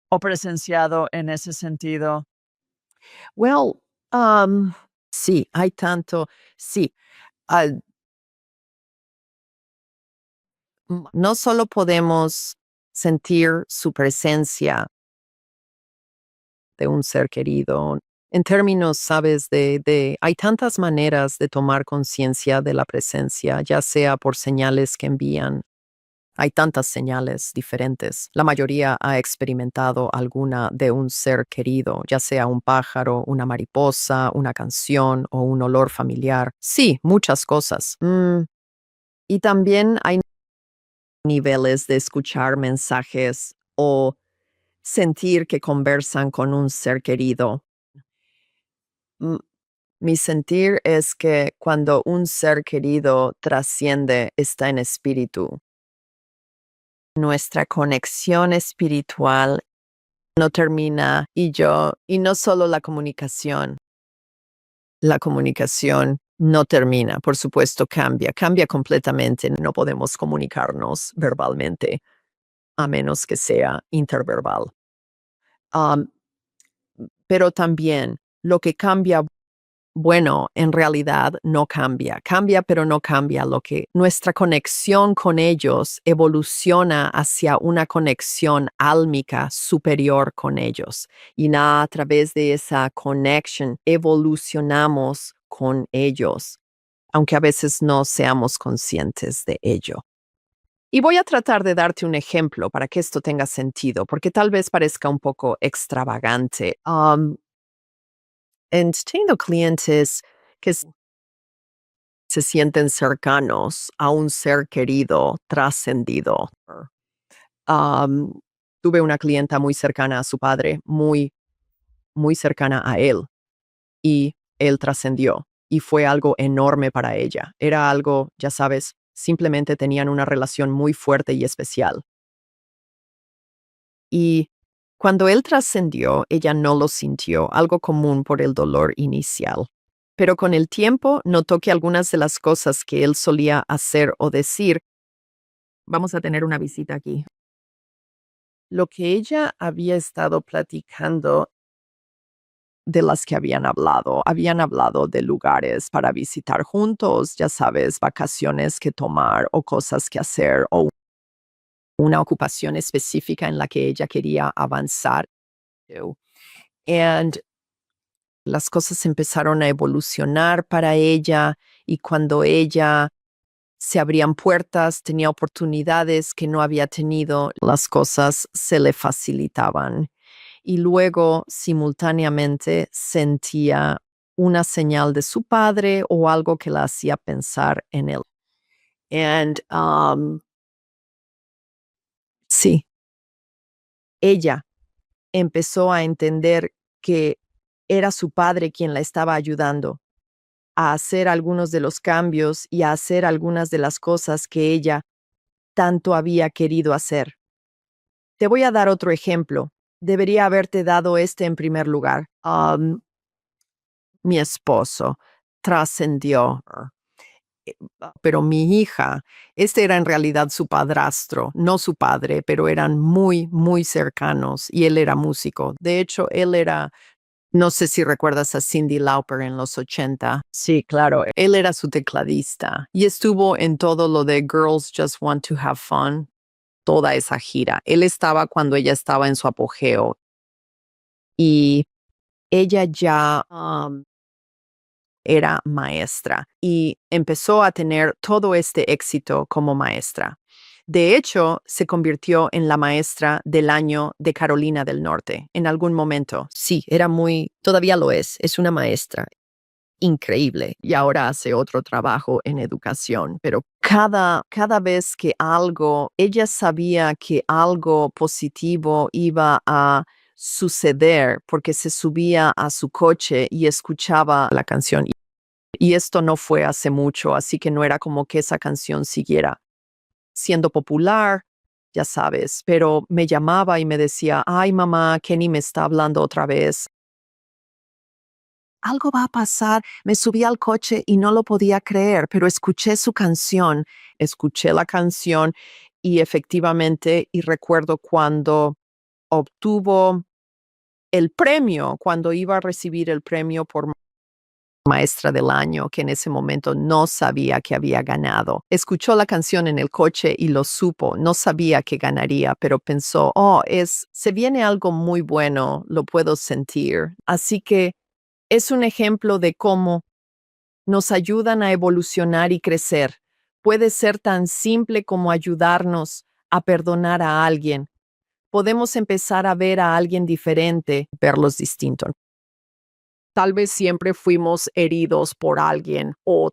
o presenciado en ese sentido? Well, sí, hay tanto, sí. ah, no solo podemos sentir su presencia de un ser querido. En términos, sabes, hay tantas maneras de tomar conciencia de la presencia, ya sea por señales que envían. Hay tantas señales diferentes. La mayoría ha experimentado alguna de un ser querido, ya sea un pájaro, una mariposa, una canción o un olor familiar. Sí, muchas cosas. Y también hay niveles de escuchar mensajes o sentir que conversan con un ser querido. Mm, Mi sentir es que cuando un ser querido trasciende, está en espíritu. Nuestra conexión espiritual no termina y no solo la comunicación no termina, por supuesto cambia completamente, no podemos comunicarnos verbalmente, a menos que sea interverbal. Um, pero también lo que cambia, bueno, en realidad no cambia. Cambia, pero no cambia. Lo que nuestra conexión con ellos evoluciona hacia una conexión álmica superior con ellos. Y a través de esa conexión evolucionamos con ellos, aunque a veces no seamos conscientes de ello. Y voy a tratar de darte un ejemplo para que esto tenga sentido, porque tal vez parezca un poco extravagante. Teniendo clientes que se sienten cercanos a un ser querido trascendido. Am, Tuve una clienta muy cercana a su padre, muy cercana a él, y él trascendió, y fue algo enorme para ella. Era algo, ya sabes, simplemente tenían una relación muy fuerte y especial. Y cuando él trascendió, ella no lo sintió, algo común por el dolor inicial. Pero con el tiempo notó que algunas de las cosas que él solía hacer o decir, vamos a tener una visita aquí. Lo que ella había estado platicando de las que habían hablado de lugares para visitar juntos, ya sabes, vacaciones que tomar o cosas que hacer o una ocupación específica en la que ella quería avanzar. And las cosas empezaron a evolucionar para ella y cuando ella se abrían puertas, tenía oportunidades que no había tenido, las cosas se le facilitaban. Y luego, simultáneamente, sentía una señal de su padre o algo que la hacía pensar en él. And sí, ella empezó a entender que era su padre quien la estaba ayudando a hacer algunos de los cambios y a hacer algunas de las cosas que ella tanto había querido hacer. Te voy a dar otro ejemplo. Debería haberte dado este en primer lugar. Mi esposo trascendió, pero mi hija, este era en realidad su padrastro, no su padre, pero eran muy cercanos y él era músico. De hecho, él era, no sé si recuerdas a Cyndi Lauper en los 80. Sí, claro. Él era su tecladista y estuvo en todo lo de Girls Just Want to Have Fun, toda esa gira. Él estaba cuando ella estaba en su apogeo y ella ya era maestra y empezó a tener todo este éxito como maestra. De hecho, se convirtió en la maestra del año de Carolina del Norte en algún momento. Sí, todavía lo es una maestra increíble y ahora hace otro trabajo en educación, pero cada vez que ella sabía que algo positivo iba a suceder porque se subía a su coche y escuchaba la canción. Y esto no fue hace mucho, así que no era como que esa canción siguiera siendo popular, ya sabes, pero me llamaba y me decía, ay mamá, Kenny me está hablando otra vez. algo va a pasar. Me subí al coche y no lo podía creer, pero escuché su canción, escuché la canción y efectivamente, y recuerdo cuando obtuvo el premio, cuando iba a recibir el premio por maestra del año, que en ese momento no sabía que había ganado. Escuchó la canción en el coche y lo supo, no sabía que ganaría, pero pensó, se viene algo muy bueno, lo puedo sentir. Así que es un ejemplo de cómo nos ayudan a evolucionar y crecer. Puede ser tan simple como ayudarnos a perdonar a alguien. Podemos empezar a ver a alguien diferente, verlos distintos. Tal vez siempre fuimos heridos por alguien o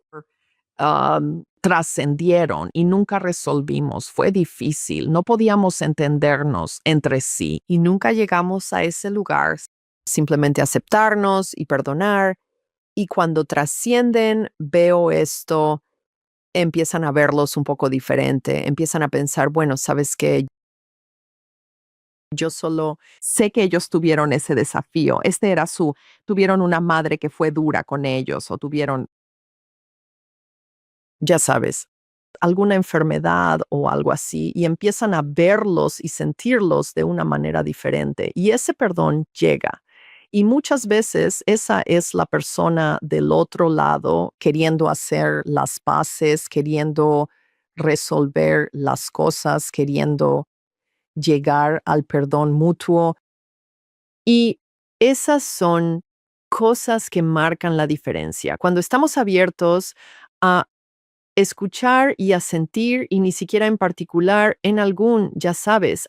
trascendieron y nunca resolvimos. Fue difícil, no podíamos entendernos entre sí y nunca llegamos a ese lugar. Simplemente aceptarnos y perdonar. Y cuando trascienden, veo esto, empiezan a verlos un poco diferente, empiezan a pensar, bueno, ¿sabes qué? Yo solo sé que ellos tuvieron ese desafío. Tuvieron una madre que fue dura con ellos o tuvieron, ya sabes, alguna enfermedad o algo así y empiezan a verlos y sentirlos de una manera diferente. Y ese perdón llega. Y muchas veces esa es la persona del otro lado queriendo hacer las paces, queriendo resolver las cosas, queriendo llegar al perdón mutuo. Y esas son cosas que marcan la diferencia. Cuando estamos abiertos a escuchar y a sentir, y ni siquiera en particular en algún, ya sabes,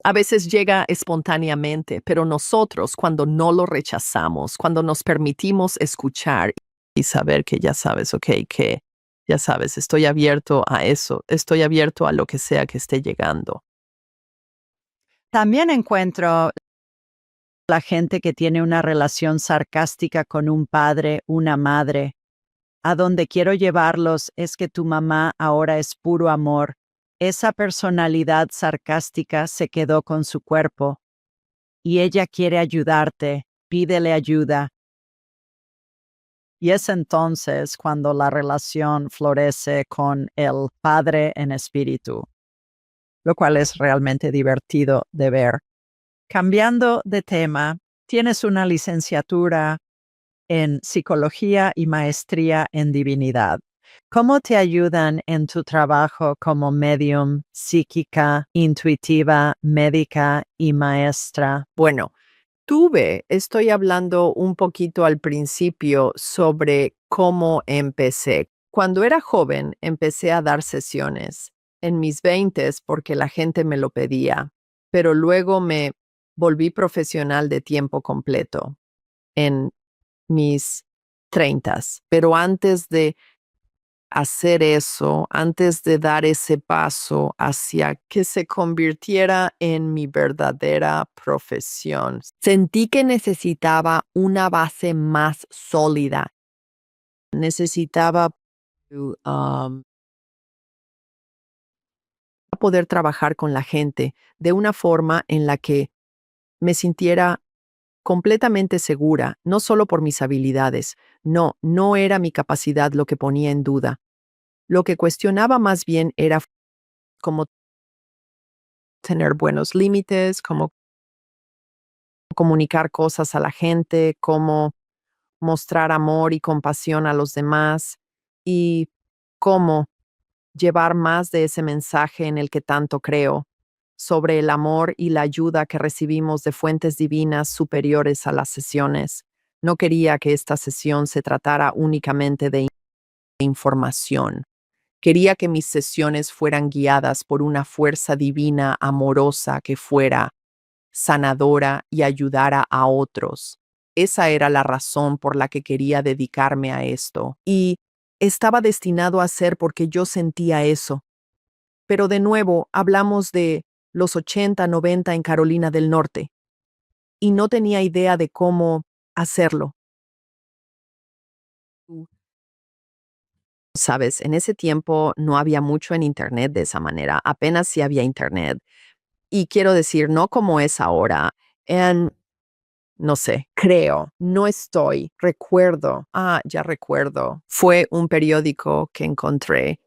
a veces llega espontáneamente, pero nosotros cuando no lo rechazamos, cuando nos permitimos escuchar y saber que ya sabes, que ya sabes, estoy abierto a eso, estoy abierto a lo que sea que esté llegando. También encuentro la gente que tiene una relación sarcástica con un padre, una madre. A donde quiero llevarlos es que tu mamá ahora es puro amor. Esa personalidad sarcástica se quedó con su cuerpo y ella quiere ayudarte, pídele ayuda. Y es entonces cuando la relación florece con el Padre en espíritu, lo cual es realmente divertido de ver. Cambiando de tema, tienes una licenciatura en psicología y maestría en divinidad. ¿Cómo te ayudan en tu trabajo como medium, psíquica, intuitiva, médica y maestra? Bueno, estoy hablando un poquito al principio sobre cómo empecé. Cuando era joven, empecé a dar sesiones en mis veintes porque la gente me lo pedía, pero luego me volví profesional de tiempo completo en mis treintas. Pero antes de hacer eso, antes de dar ese paso hacia que se convirtiera en mi verdadera profesión, sentí que necesitaba una base más sólida. Necesitaba poder trabajar con la gente de una forma en la que me sintiera completamente segura, no solo por mis habilidades. No era mi capacidad lo que ponía en duda. Lo que cuestionaba más bien era cómo tener buenos límites, cómo comunicar cosas a la gente, cómo mostrar amor y compasión a los demás y cómo llevar más de ese mensaje en el que tanto creo, sobre el amor y la ayuda que recibimos de fuentes divinas superiores a las sesiones. No quería que esta sesión se tratara únicamente de información. Quería que mis sesiones fueran guiadas por una fuerza divina amorosa que fuera sanadora y ayudara a otros. Esa era la razón por la que quería dedicarme a esto. Y estaba destinado a ser porque yo sentía eso. Pero de nuevo, hablamos de los 80, 90 en Carolina del Norte. Y no tenía idea de cómo hacerlo. Sabes, en ese tiempo no había mucho en Internet de esa manera. Apenas sí había Internet. Y quiero decir, no como es ahora. no sé, creo, no estoy, recuerdo. Ya recuerdo. Fue un periódico que encontré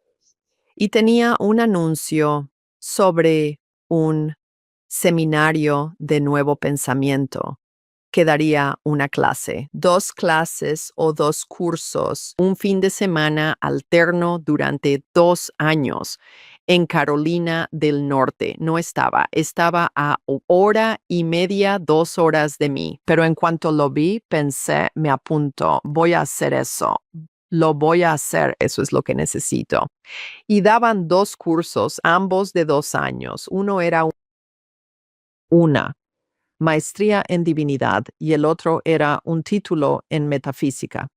y tenía un anuncio sobre un seminario de nuevo pensamiento que daría una clase, 2 clases o 2 cursos, un fin de semana alterno durante 2 años en Carolina del Norte. No estaba a hora y media, 2 horas de mí, pero en cuanto lo vi, pensé, me apunto, voy a hacer eso. Lo voy a hacer, eso es lo que necesito. Y daban 2 cursos, ambos de 2 años. Uno era una maestría en divinidad y el otro era un título en metafísica.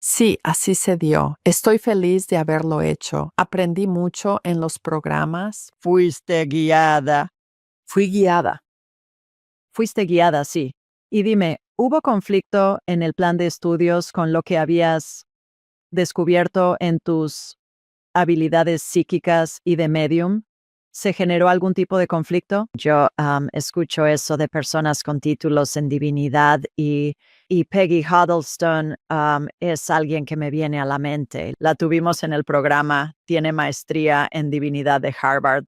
Sí, así se dio. Estoy feliz de haberlo hecho. Aprendí mucho en los programas. Fuiste guiada. Fui guiada. Fuiste guiada, sí. Y dime, ¿hubo conflicto en el plan de estudios con lo que habías descubierto en tus habilidades psíquicas y de medium? ¿Se generó algún tipo de conflicto? Yo escucho eso de personas con títulos en divinidad y Peggy Huddleston es alguien que me viene a la mente. La tuvimos en el programa, tiene maestría en divinidad de Harvard.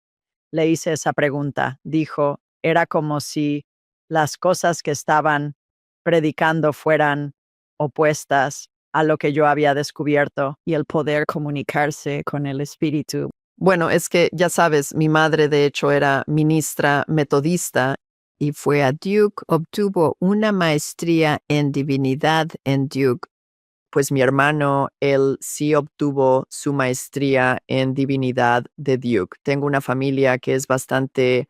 Le hice esa pregunta. Dijo, era como si las cosas que estaban predicando fueran opuestas a lo que yo había descubierto y el poder comunicarse con el espíritu. Bueno, es que ya sabes, mi madre de hecho era ministra metodista y fue a Duke, obtuvo una maestría en divinidad en Duke. Pues mi hermano, él sí obtuvo su maestría en divinidad de Duke. Tengo una familia que es bastante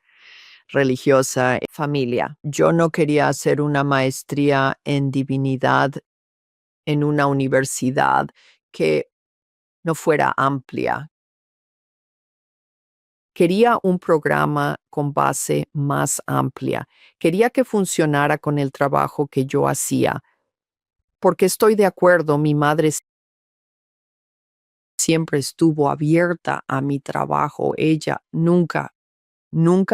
religiosa. Familia. Yo no quería hacer una maestría en divinidad en una universidad que no fuera amplia. Quería un programa con base más amplia. Quería que funcionara con el trabajo que yo hacía. Porque estoy de acuerdo, mi madre siempre estuvo abierta a mi trabajo. Ella nunca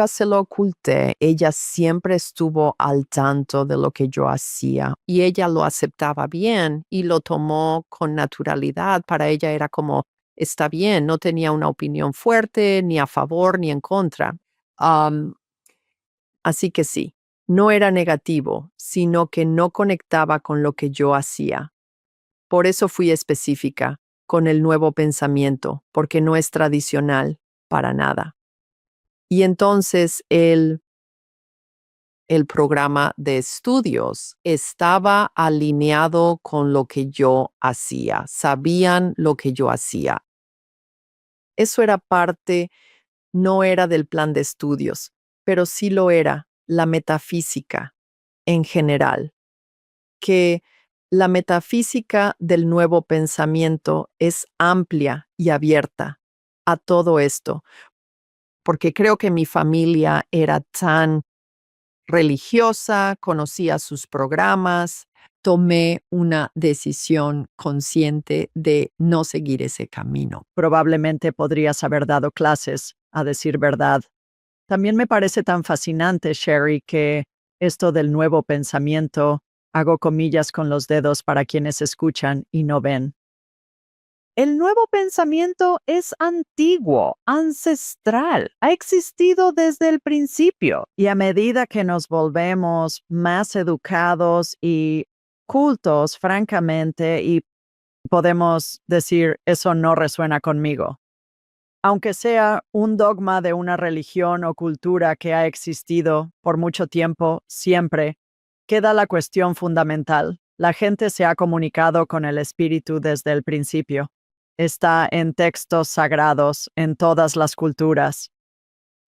se lo oculté. Ella siempre estuvo al tanto de lo que yo hacía y ella lo aceptaba bien y lo tomó con naturalidad. Para ella era como, está bien, no tenía una opinión fuerte, ni a favor ni en contra. Am, Así que sí, no era negativo, sino que no conectaba con lo que yo hacía. Por eso fui específica con el nuevo pensamiento, porque no es tradicional para nada. Y entonces el programa de estudios estaba alineado con lo que yo hacía, sabían lo que yo hacía. Eso era parte, no era del plan de estudios, pero sí lo era la metafísica en general, que la metafísica del nuevo pensamiento es amplia y abierta a todo esto, porque creo que mi familia era tan religiosa, conocía sus programas, tomé una decisión consciente de no seguir ese camino. Probablemente podrías haber dado clases, a decir verdad. También me parece tan fascinante, Sherry, que esto del nuevo pensamiento, hago comillas con los dedos para quienes escuchan y no ven. El nuevo pensamiento es antiguo, ancestral, ha existido desde el principio y a medida que nos volvemos más educados y cultos, francamente, y podemos decir, eso no resuena conmigo. Aunque sea un dogma de una religión o cultura que ha existido por mucho tiempo, siempre, queda la cuestión fundamental. La gente se ha comunicado con el espíritu desde el principio. Está en textos sagrados en todas las culturas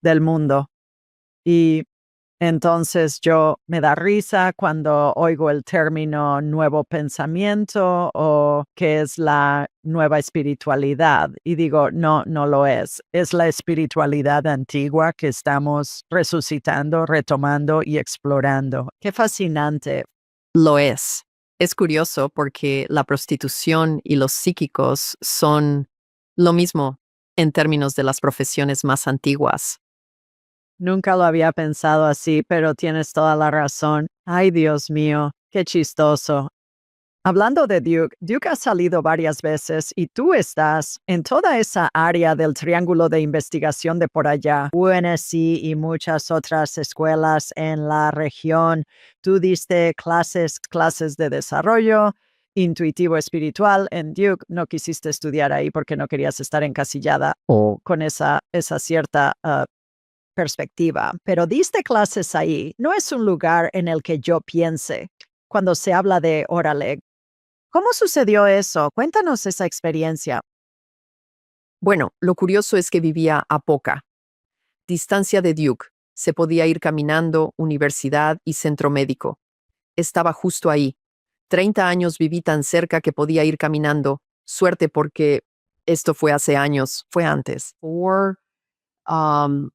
del mundo. Y entonces yo me da risa cuando oigo el término nuevo pensamiento o que es la nueva espiritualidad y digo, no, no lo es. Es la espiritualidad antigua que estamos resucitando, retomando y explorando. Qué fascinante. Lo es. Es curioso porque la prostitución y los psíquicos son lo mismo en términos de las profesiones más antiguas. Nunca lo había pensado así, pero tienes toda la razón. Ay, Dios mío, qué chistoso. Hablando de Duke, Duke ha salido varias veces y tú estás en toda esa área del triángulo de investigación de por allá, UNSC y muchas otras escuelas en la región. Tú diste clases de desarrollo intuitivo espiritual en Duke. No quisiste estudiar ahí porque no querías estar encasillada o con esa cierta perspectiva, pero diste clases ahí. No es un lugar en el que yo piense cuando se habla de órale. ¿Cómo sucedió eso? Cuéntanos esa experiencia. Bueno, lo curioso es que vivía a poca distancia de Duke. Se podía ir caminando, universidad y centro médico. Estaba justo ahí. 30 años viví tan cerca que podía ir caminando. Suerte porque esto fue hace años, fue antes. Um,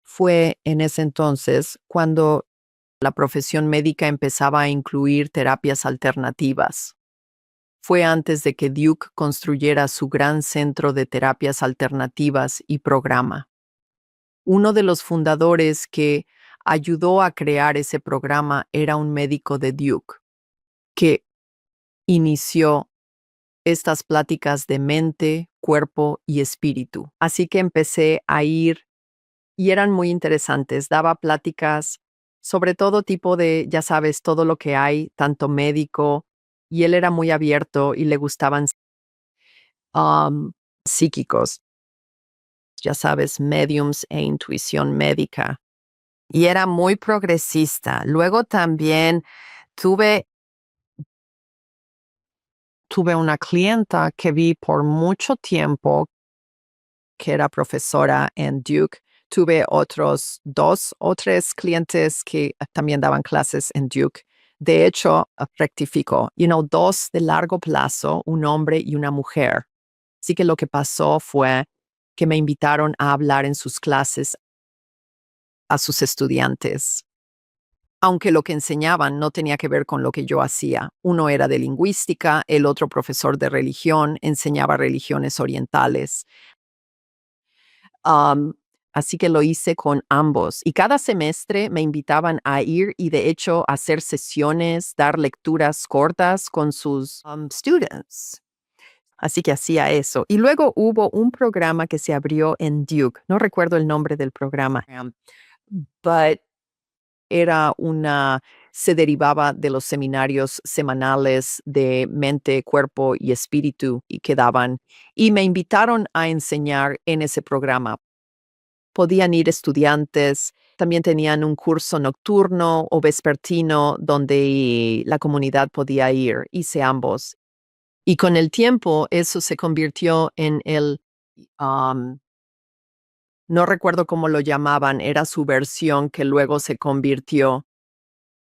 Fue en ese entonces cuando la profesión médica empezaba a incluir terapias alternativas. Fue antes de que Duke construyera su gran centro de terapias alternativas y programa. Uno de los fundadores que ayudó a crear ese programa era un médico de Duke, que inició estas pláticas de mente, cuerpo y espíritu. Así que empecé a ir y eran muy interesantes. Daba pláticas sobre todo tipo de, ya sabes, todo lo que hay, tanto médico, y él era muy abierto y le gustaban um, psíquicos, ya sabes, mediums e intuición médica. Y era muy progresista. Luego también tuve una clienta que vi por mucho tiempo, que era profesora en Duke. Tuve otros 2 o 3 clientes que también daban clases en Duke. De hecho, rectifico, 2 de largo plazo, un hombre y una mujer. Así que lo que pasó fue que me invitaron a hablar en sus clases a sus estudiantes, aunque lo que enseñaban no tenía que ver con lo que yo hacía. Uno era de lingüística, el otro profesor de religión, enseñaba religiones orientales. Um, Así que lo hice con ambos. Y cada semestre me invitaban a ir y de hecho hacer sesiones, dar lecturas cortas con sus students. Así que hacía eso. Y luego hubo un programa que se abrió en Duke. No recuerdo el nombre del programa, but se derivaba de los seminarios semanales de mente, cuerpo y espíritu y que daban. Y me invitaron a enseñar en ese programa. Podían ir estudiantes, también tenían un curso nocturno o vespertino donde la comunidad podía ir, hice ambos. Y con el tiempo eso se convirtió en um, no recuerdo cómo lo llamaban, era su versión que luego se convirtió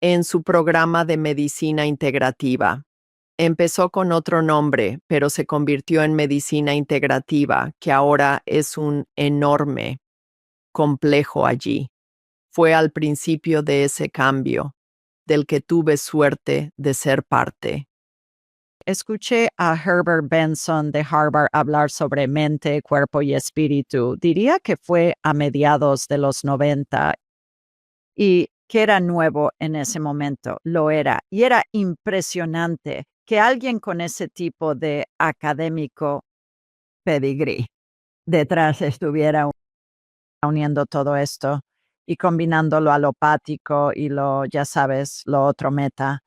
en su programa de medicina integrativa. Empezó con otro nombre, pero se convirtió en medicina integrativa, que ahora es un enorme complejo allí. Fue al principio de ese cambio, del que tuve suerte de ser parte. Escuché a Herbert Benson de Harvard hablar sobre mente, cuerpo y espíritu. Diría que fue a mediados de los 90 y que era nuevo en ese momento. Lo era. Y era impresionante que alguien con ese tipo de académico pedigrí detrás estuviera uniendo todo esto y combinando lo alopático y lo, ya sabes, lo otro meta.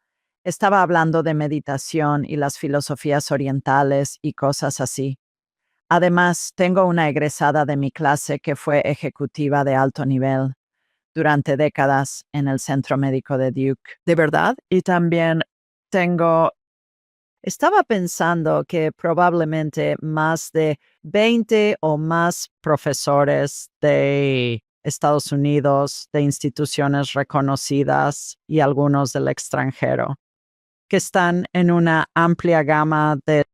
Estaba hablando de meditación y las filosofías orientales y cosas así. Además, tengo una egresada de mi clase que fue ejecutiva de alto nivel durante décadas en el Centro Médico de Duke. ¿De verdad? Y también estaba pensando que probablemente más de 20 o más profesores de Estados Unidos, de instituciones reconocidas y algunos del extranjero, que están en una amplia gama de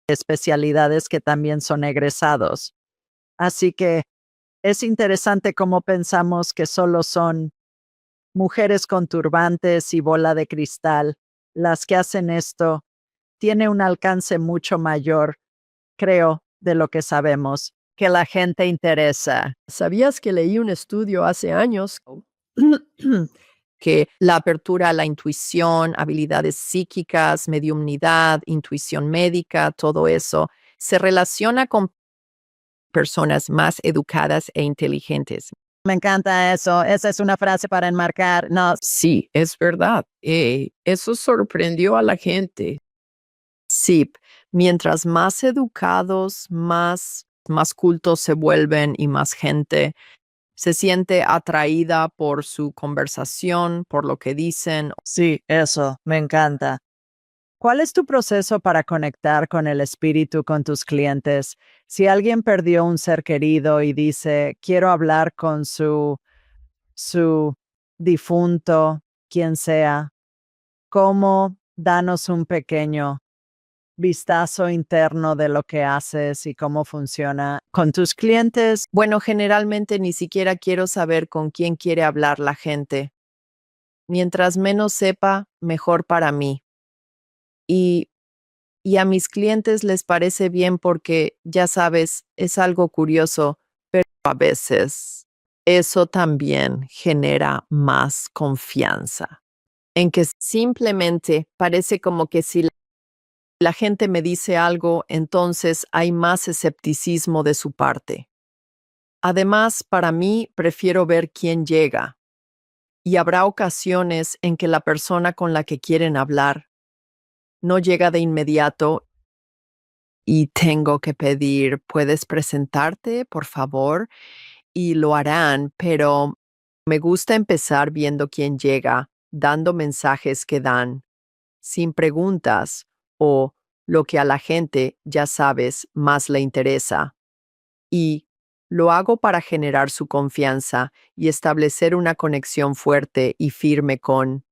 especialidades que también son egresados. Así que es interesante cómo pensamos que solo son mujeres con turbantes y bola de cristal las que hacen esto. Tiene un alcance mucho mayor, creo, de lo que sabemos. que la gente interesa. ¿Sabías que leí un estudio hace años? Que la apertura a la intuición, habilidades psíquicas, mediumnidad, intuición médica, todo eso se relaciona con personas más educadas e inteligentes. Me encanta eso. Esa es una frase para enmarcar. No, Sí, es verdad. Eso sorprendió a la gente. Sí, mientras más educados, más cultos se vuelven y más gente se siente atraída por su conversación, por lo que dicen. sí, eso, me encanta. ¿Cuál es tu proceso para conectar con el espíritu con tus clientes? Si alguien perdió un ser querido y dice, quiero hablar con su difunto, quien sea, ¿cómo? Danos un pequeño vistazo interno de lo que haces y cómo funciona con tus clientes. Bueno, generalmente ni siquiera quiero saber con quién quiere hablar la gente. Mientras menos sepa, mejor para mí. Y, y a mis clientes les parece bien porque, ya sabes, es algo curioso, pero a veces eso también genera más confianza. En que simplemente parece como que si la gente me dice algo, entonces hay más escepticismo de su parte. Además, para mí, prefiero ver quién llega. Y habrá ocasiones en que la persona con la que quieren hablar no llega de inmediato y tengo que pedir, ¿puedes presentarte, por favor? Y lo harán, pero me gusta empezar viendo quién llega, dando mensajes que dan, sin preguntas o lo que a la gente, ya sabes, más le interesa. Y lo hago para generar su confianza y establecer una conexión fuerte y firme con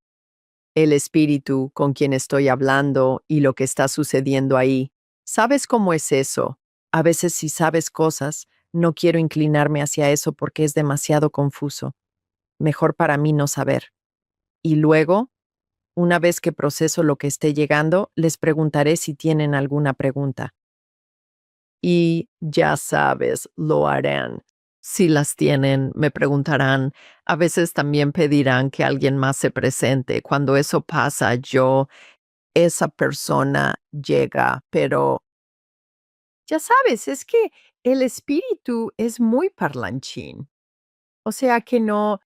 el espíritu con quien estoy hablando y lo que está sucediendo ahí. ¿Sabes cómo es eso? A veces si sabes cosas, no quiero inclinarme hacia eso porque es demasiado confuso. Mejor para mí no saber. Y luego, una vez que proceso lo que esté llegando, les preguntaré si tienen alguna pregunta. Y ya sabes, lo harán. Si las tienen, me preguntarán. A veces también pedirán que alguien más se presente. Cuando eso pasa, esa persona llega, pero ya sabes, es que el espíritu es muy parlanchín. O sea que no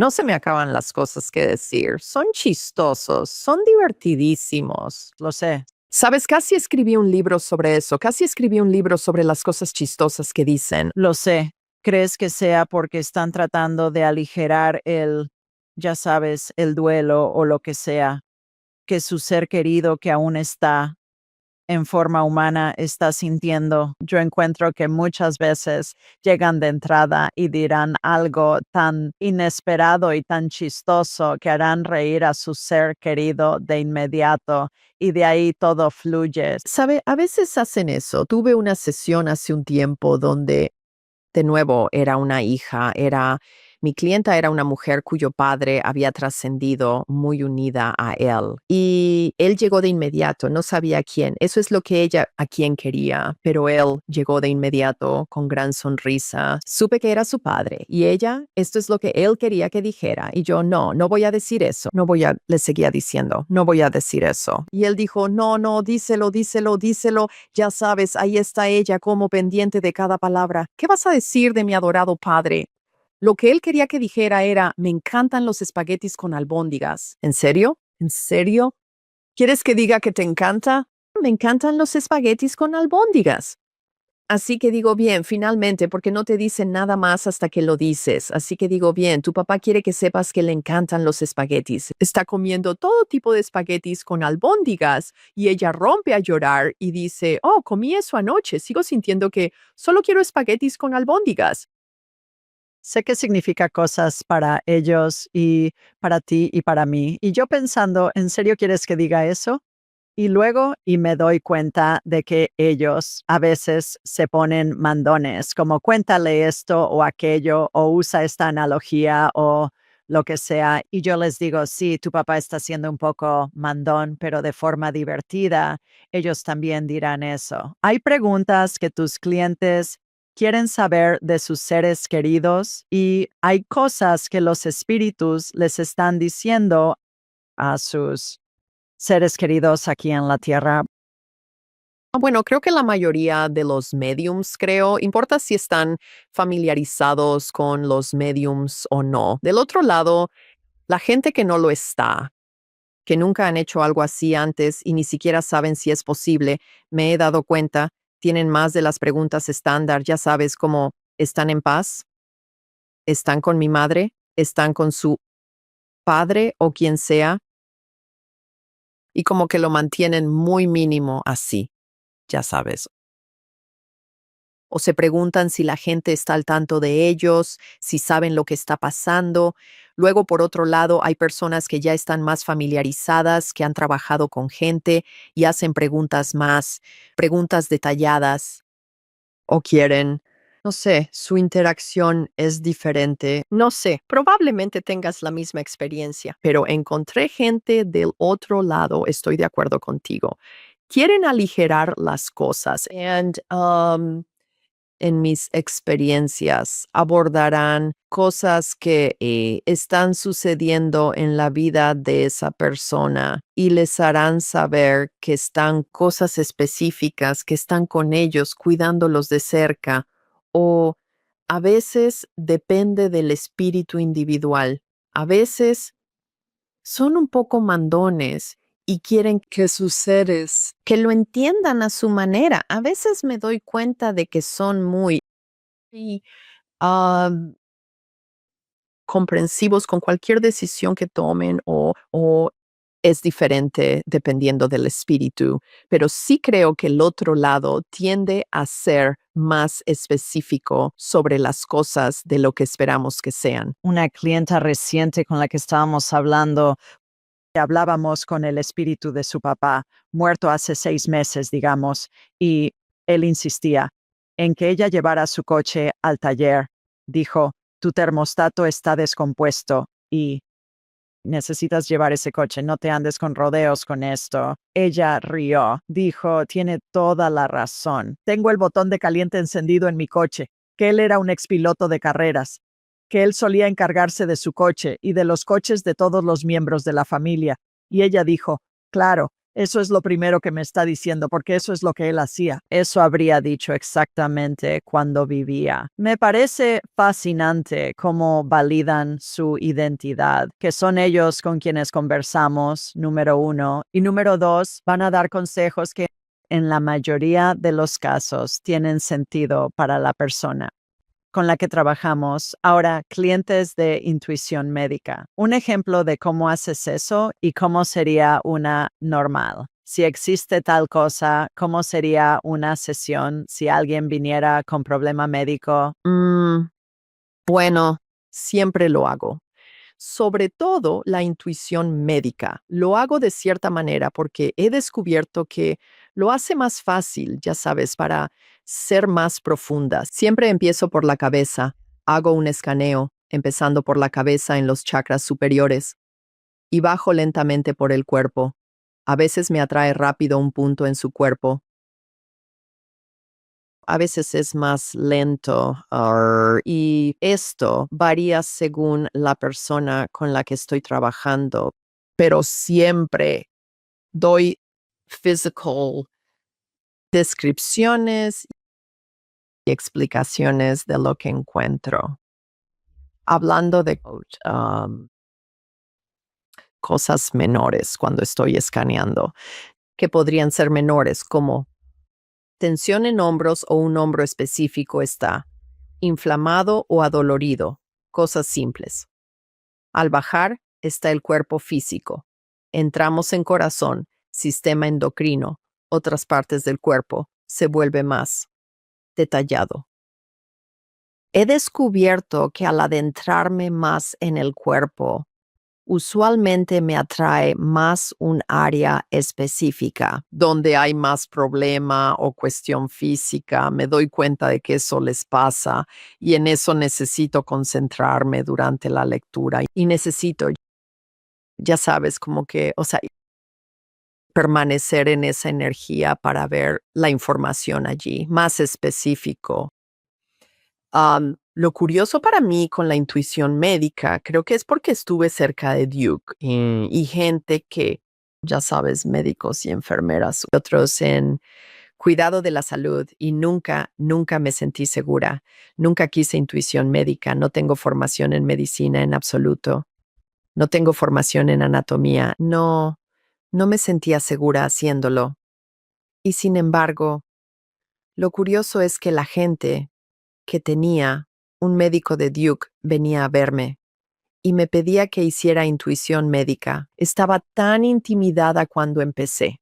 se me acaban las cosas que decir. Son chistosos, son divertidísimos. Lo sé. Sabes, casi escribí un libro sobre eso, casi escribí un libro sobre las cosas chistosas que dicen. Lo sé. ¿Crees que sea porque están tratando de aligerar ya sabes, el duelo o lo que sea, que su ser querido que aún está en forma humana está sintiendo? Yo encuentro que muchas veces llegan de entrada y dirán algo tan inesperado y tan chistoso que harán reír a su ser querido de inmediato y de ahí todo fluye. Sabe, a veces hacen eso. Tuve una sesión hace un tiempo donde de nuevo, mi clienta era una mujer cuyo padre había trascendido muy unida a él. Y él llegó de inmediato, no sabía a quién. Eso es lo que ella a quién quería, pero él llegó de inmediato con gran sonrisa. Supe que era su padre y ella, esto es lo que él quería que dijera. Y yo, no voy a decir eso. Le seguía diciendo, no voy a decir eso. Y él dijo, no, díselo. Ya sabes, ahí está ella como pendiente de cada palabra. ¿Qué vas a decir de mi adorado padre? Lo que él quería que dijera era, me encantan los espaguetis con albóndigas. ¿En serio? ¿En serio? ¿Quieres que diga que te encanta? Me encantan los espaguetis con albóndigas. Así que digo, bien, finalmente, porque no te dicen nada más hasta que lo dices. Así que digo, bien, tu papá quiere que sepas que le encantan los espaguetis. Está comiendo todo tipo de espaguetis con albóndigas y ella rompe a llorar y dice, oh, comí eso anoche. Sigo sintiendo que solo quiero espaguetis con albóndigas. Sé que significa cosas para ellos y para ti y para mí. Y yo pensando, ¿en serio quieres que diga eso? Y me doy cuenta de que ellos a veces se ponen mandones, como cuéntale esto o aquello, o usa esta analogía o lo que sea. Y yo les digo, sí, tu papá está siendo un poco mandón, pero de forma divertida. Ellos también dirán eso. Hay preguntas que tus clientes quieren saber de sus seres queridos y hay cosas que los espíritus les están diciendo a sus seres queridos aquí en la tierra. Bueno, creo que la mayoría de los mediums, importa si están familiarizados con los mediums o no. Del otro lado, la gente que no lo está, que nunca han hecho algo así antes y ni siquiera saben si es posible, me he dado cuenta, tienen más de las preguntas estándar, ya sabes, como ¿están en paz? ¿Están con mi madre? ¿Están con su padre o quien sea? Y como que lo mantienen muy mínimo así, ya sabes. O se preguntan si la gente está al tanto de ellos, si saben lo que está pasando. Luego, por otro lado, hay personas que ya están más familiarizadas, que han trabajado con gente y hacen preguntas detalladas, o quieren, no sé, su interacción es diferente. No sé, probablemente tengas la misma experiencia, pero encontré gente del otro lado, estoy de acuerdo contigo. Quieren aligerar las cosas. En mis experiencias abordarán cosas que están sucediendo en la vida de esa persona y les harán saber que están cosas específicas, que están con ellos, cuidándolos de cerca, o a veces depende del espíritu individual. A veces son un poco mandones y quieren que sus seres que lo entiendan a su manera. A veces me doy cuenta de que son muy y, am, comprensivos con cualquier decisión que tomen o es diferente dependiendo del espíritu, pero sí creo que el otro lado tiende a ser más específico sobre las cosas de lo que esperamos que sean. Una clienta reciente con la que estábamos hablando, hablábamos con el espíritu de su papá, muerto hace 6 meses, digamos, y él insistía en que ella llevara su coche al taller. Dijo, tu termostato está descompuesto y necesitas llevar ese coche, no te andes con rodeos con esto. Ella rió, dijo, tiene toda la razón. Tengo el botón de caliente encendido en mi coche, que él era un expiloto de carreras, que él solía encargarse de su coche y de los coches de todos los miembros de la familia. Y ella dijo, claro, eso es lo primero que me está diciendo, porque eso es lo que él hacía. Eso habría dicho exactamente cuando vivía. Me parece fascinante cómo validan su identidad, que son ellos con quienes conversamos, número 1, y número 2, van a dar consejos que en la mayoría de los casos tienen sentido para la persona con la que trabajamos, ahora clientes de intuición médica. Un ejemplo de cómo haces eso y cómo sería una normal. Si existe tal cosa, ¿cómo sería una sesión si alguien viniera con problema médico? Bueno, siempre lo hago. Sobre todo la intuición médica. Lo hago de cierta manera porque he descubierto que lo hace más fácil, ya sabes, para ser más profunda. Siempre empiezo por la cabeza. Hago un escaneo, empezando por la cabeza en los chakras superiores, y bajo lentamente por el cuerpo. A veces me atrae rápido un punto en su cuerpo. A veces es más lento, y esto varía según la persona con la que estoy trabajando, pero siempre doy physical descripciones y explicaciones de lo que encuentro. Hablando de cosas menores cuando estoy escaneando, que podrían ser menores, como tensión en hombros o un hombro específico está inflamado o adolorido, cosas simples. Al bajar está el cuerpo físico. Entramos en corazón, sistema endocrino, otras partes del cuerpo, se vuelve más detallado. He descubierto que al adentrarme más en el cuerpo, usualmente me atrae más un área específica, donde hay más problema o cuestión física. Me doy cuenta de que eso les pasa y en eso necesito concentrarme durante la lectura y necesito, ya sabes, como que, o sea, permanecer en esa energía para ver la información allí, más específico. Lo curioso para mí con la intuición médica, creo que es porque estuve cerca de Duke y gente que, ya sabes, médicos y enfermeras, otros en cuidado de la salud y nunca me sentí segura. Nunca quise intuición médica, no tengo formación en medicina en absoluto. No tengo formación en anatomía. No me sentía segura haciéndolo. Y sin embargo, lo curioso es que la gente que tenía un médico de Duke venía a verme y me pedía que hiciera intuición médica. Estaba tan intimidada cuando empecé.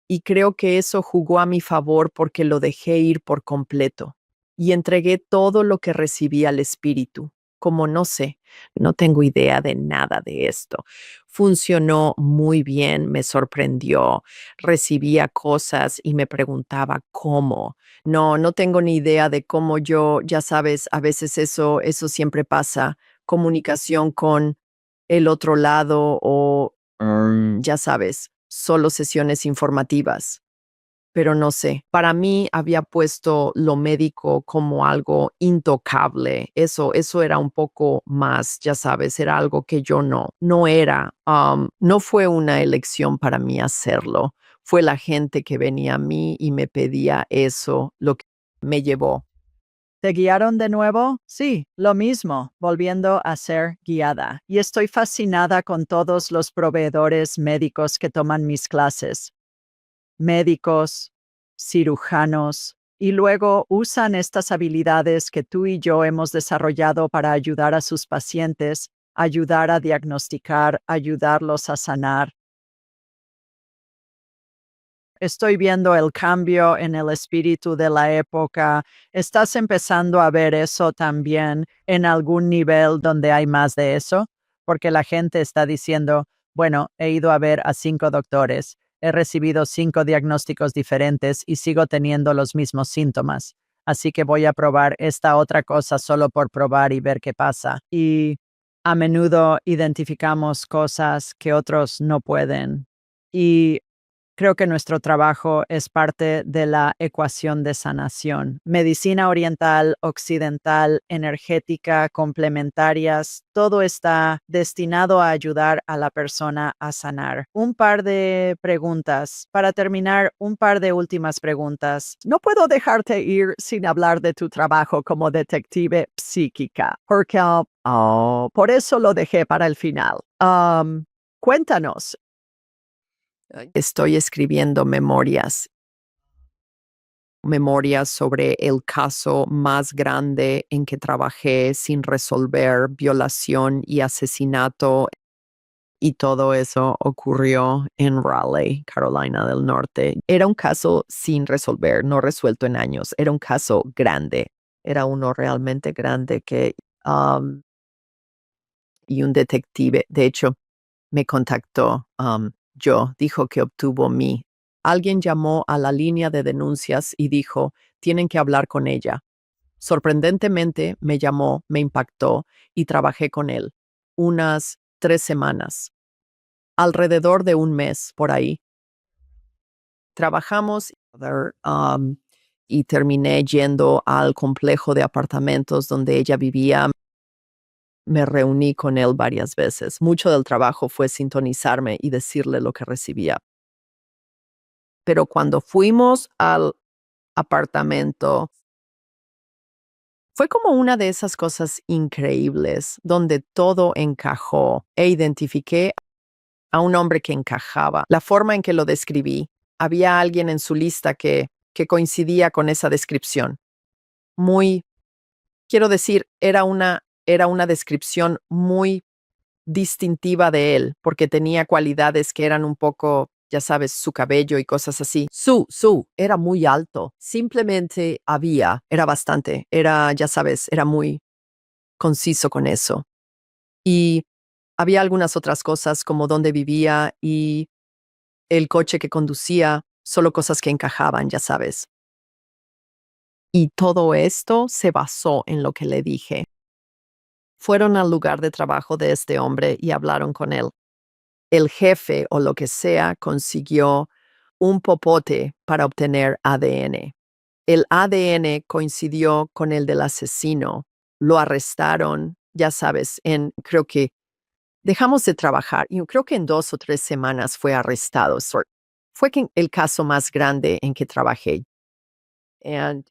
Y creo que eso jugó a mi favor porque lo dejé ir por completo y entregué todo lo que recibí al espíritu. Como no sé, no tengo idea de nada de esto. Funcionó muy bien, me sorprendió. Recibía cosas y me preguntaba cómo. No tengo ni idea de cómo yo, ya sabes, a veces eso siempre pasa. Comunicación con el otro lado o, ya sabes, solo sesiones informativas. Pero no sé, para mí había puesto lo médico como algo intocable. Eso era un poco más, ya sabes, era algo que yo no era. No fue una elección para mí hacerlo. Fue la gente que venía a mí y me pedía eso, lo que me llevó. ¿Te guiaron de nuevo? Sí, lo mismo, volviendo a ser guiada. Y estoy fascinada con todos los proveedores médicos que toman mis clases. Médicos, cirujanos, y luego usan estas habilidades que tú y yo hemos desarrollado para ayudar a sus pacientes, ayudar a diagnosticar, ayudarlos a sanar. Estoy viendo el cambio en el espíritu de la época. ¿Estás empezando a ver eso también en algún nivel donde hay más de eso? Porque la gente está diciendo, bueno, he ido a ver a 5 doctores, he recibido 5 diagnósticos diferentes y sigo teniendo los mismos síntomas. Así que voy a probar esta otra cosa solo por probar y ver qué pasa. Y a menudo identificamos cosas que otros no pueden. Y creo que nuestro trabajo es parte de la ecuación de sanación. Medicina oriental, occidental, energética, complementarias, todo está destinado a ayudar a la persona a sanar. Un par de preguntas. Para terminar, un par de últimas preguntas. No puedo dejarte ir sin hablar de tu trabajo como detective psíquica, porque por eso lo dejé para el final. Cuéntanos. Estoy escribiendo memorias sobre el caso más grande en que trabajé sin resolver, violación y asesinato, y todo eso ocurrió en Raleigh, Carolina del Norte. Era un caso sin resolver, no resuelto en años, era un caso grande, era uno realmente grande um, y un detective, de hecho, me contactó. Dijo que obtuvo mi. Alguien llamó a la línea de denuncias y dijo, tienen que hablar con ella. Sorprendentemente me llamó, me impactó y trabajé con él. Unas 3 semanas, alrededor de un mes por ahí. Trabajamos y terminé yendo al complejo de apartamentos donde ella vivía. Me reuní con él varias veces. Mucho del trabajo fue sintonizarme y decirle lo que recibía. Pero cuando fuimos al apartamento, fue como una de esas cosas increíbles donde todo encajó e identifiqué a un hombre que encajaba. La forma en que lo describí, había alguien en su lista que coincidía con esa descripción. Muy, quiero decir, era una descripción muy distintiva de él, porque tenía cualidades que eran un poco, ya sabes, su cabello y cosas así. Era muy alto. Simplemente era bastante, ya sabes, era muy conciso con eso. Y había algunas otras cosas como dónde vivía y el coche que conducía, solo cosas que encajaban, ya sabes. Y todo esto se basó en lo que le dije. Fueron al lugar de trabajo de este hombre y hablaron con él. El jefe o lo que sea consiguió un popote para obtener ADN. El ADN coincidió con el del asesino. Lo arrestaron, ya sabes, creo que dejamos de trabajar y creo que en 2 o 3 semanas fue arrestado. Fue el caso más grande en que trabajé. And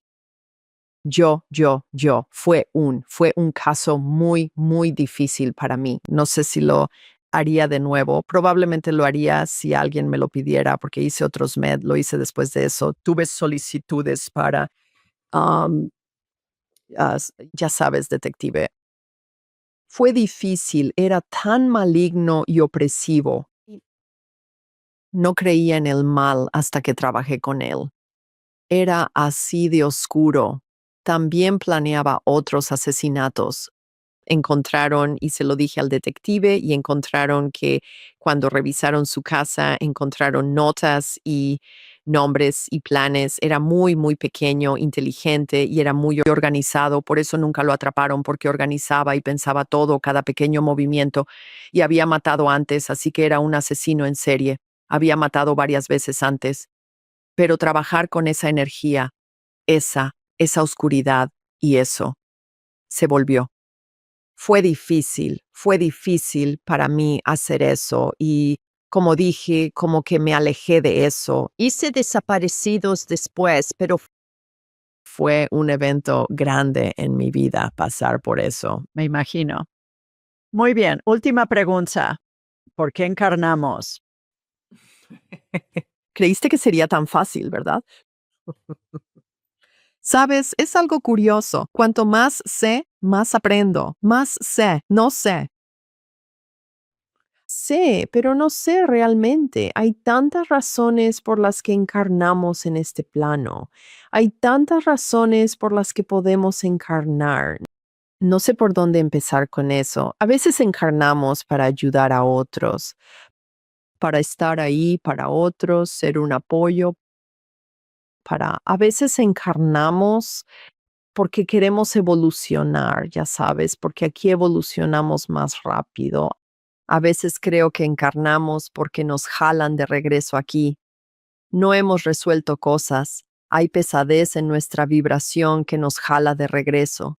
fue un caso muy, muy difícil para mí. No sé si lo haría de nuevo. Probablemente lo haría si alguien me lo pidiera, porque hice otros med, lo hice después de eso. Tuve solicitudes para, ya sabes, detective. Fue difícil, era tan maligno y opresivo. No creía en el mal hasta que trabajé con él. Era así de oscuro. También planeaba otros asesinatos. Encontraron, y se lo dije al detective, y encontraron que cuando revisaron su casa, encontraron notas y nombres y planes. Era muy, muy pequeño, inteligente y era muy organizado. Por eso nunca lo atraparon, porque organizaba y pensaba todo, cada pequeño movimiento. Y había matado antes, así que era un asesino en serie. Había matado varias veces antes. Pero trabajar con esa energía, esa oscuridad y eso, se volvió. Fue difícil para mí hacer eso y, como dije, como que me alejé de eso. Hice desaparecidos después, pero fue un evento grande en mi vida pasar por eso. Me imagino. Muy bien, última pregunta. ¿Por qué encarnamos? Creíste que sería tan fácil, ¿verdad? Sabes, es algo curioso. Cuanto más sé, más aprendo. Más sé, no sé. Sé, pero no sé realmente. Hay tantas razones por las que encarnamos en este plano. Hay tantas razones por las que podemos encarnar. No sé por dónde empezar con eso. A veces encarnamos para ayudar a otros, para estar ahí para otros, ser un apoyo. A veces encarnamos porque queremos evolucionar, ya sabes, porque aquí evolucionamos más rápido. A veces creo que encarnamos porque nos jalan de regreso aquí. No hemos resuelto cosas. Hay pesadez en nuestra vibración que nos jala de regreso.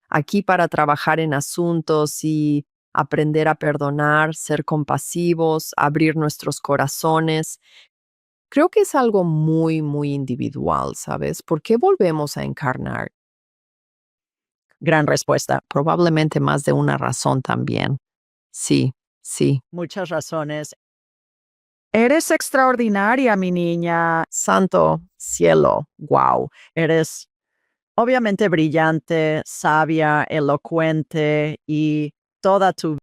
Aquí para trabajar en asuntos y aprender a perdonar, ser compasivos, abrir nuestros corazones. Creo que es algo muy, muy individual, ¿sabes? ¿Por qué volvemos a encarnar? Gran respuesta. Probablemente más de una razón también. Sí, sí. Muchas razones. Eres extraordinaria, mi niña. Santo cielo. Wow. Eres obviamente brillante, sabia, elocuente y toda tu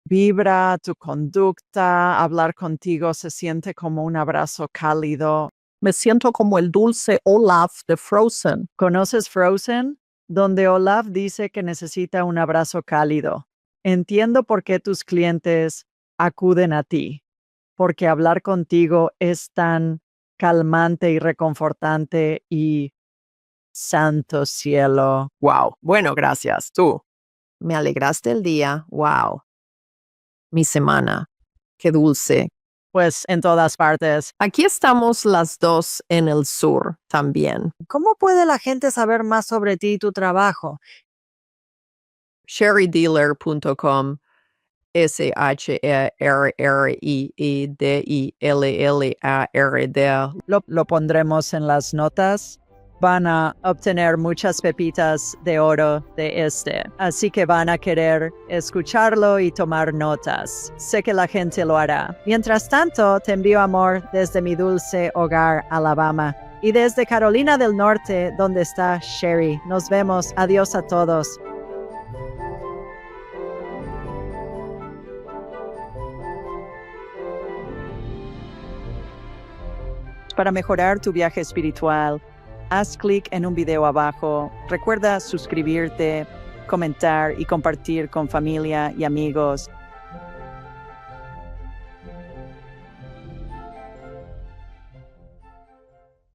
vibra, tu conducta, hablar contigo se siente como un abrazo cálido. Me siento como el dulce Olaf de Frozen. ¿Conoces Frozen? Donde Olaf dice que necesita un abrazo cálido. Entiendo por qué tus clientes acuden a ti, porque hablar contigo es tan calmante y reconfortante y santo cielo. Wow. Bueno, gracias. Tú. Me alegraste el día. Wow. Mi semana. Qué dulce. Pues en todas partes. Aquí estamos las dos en el sur también. ¿Cómo puede la gente saber más sobre ti y tu trabajo? sherrydealer.com SHERRIEDILLARD. Lo pondremos en las notas. Van a obtener muchas pepitas de oro de este. Así que van a querer escucharlo y tomar notas. Sé que la gente lo hará. Mientras tanto, te envío amor desde mi dulce hogar, Alabama. Y desde Carolina del Norte, donde está Sherry. Nos vemos. Adiós a todos. Para mejorar tu viaje espiritual, haz clic en un video abajo. Recuerda suscribirte, comentar y compartir con familia y amigos.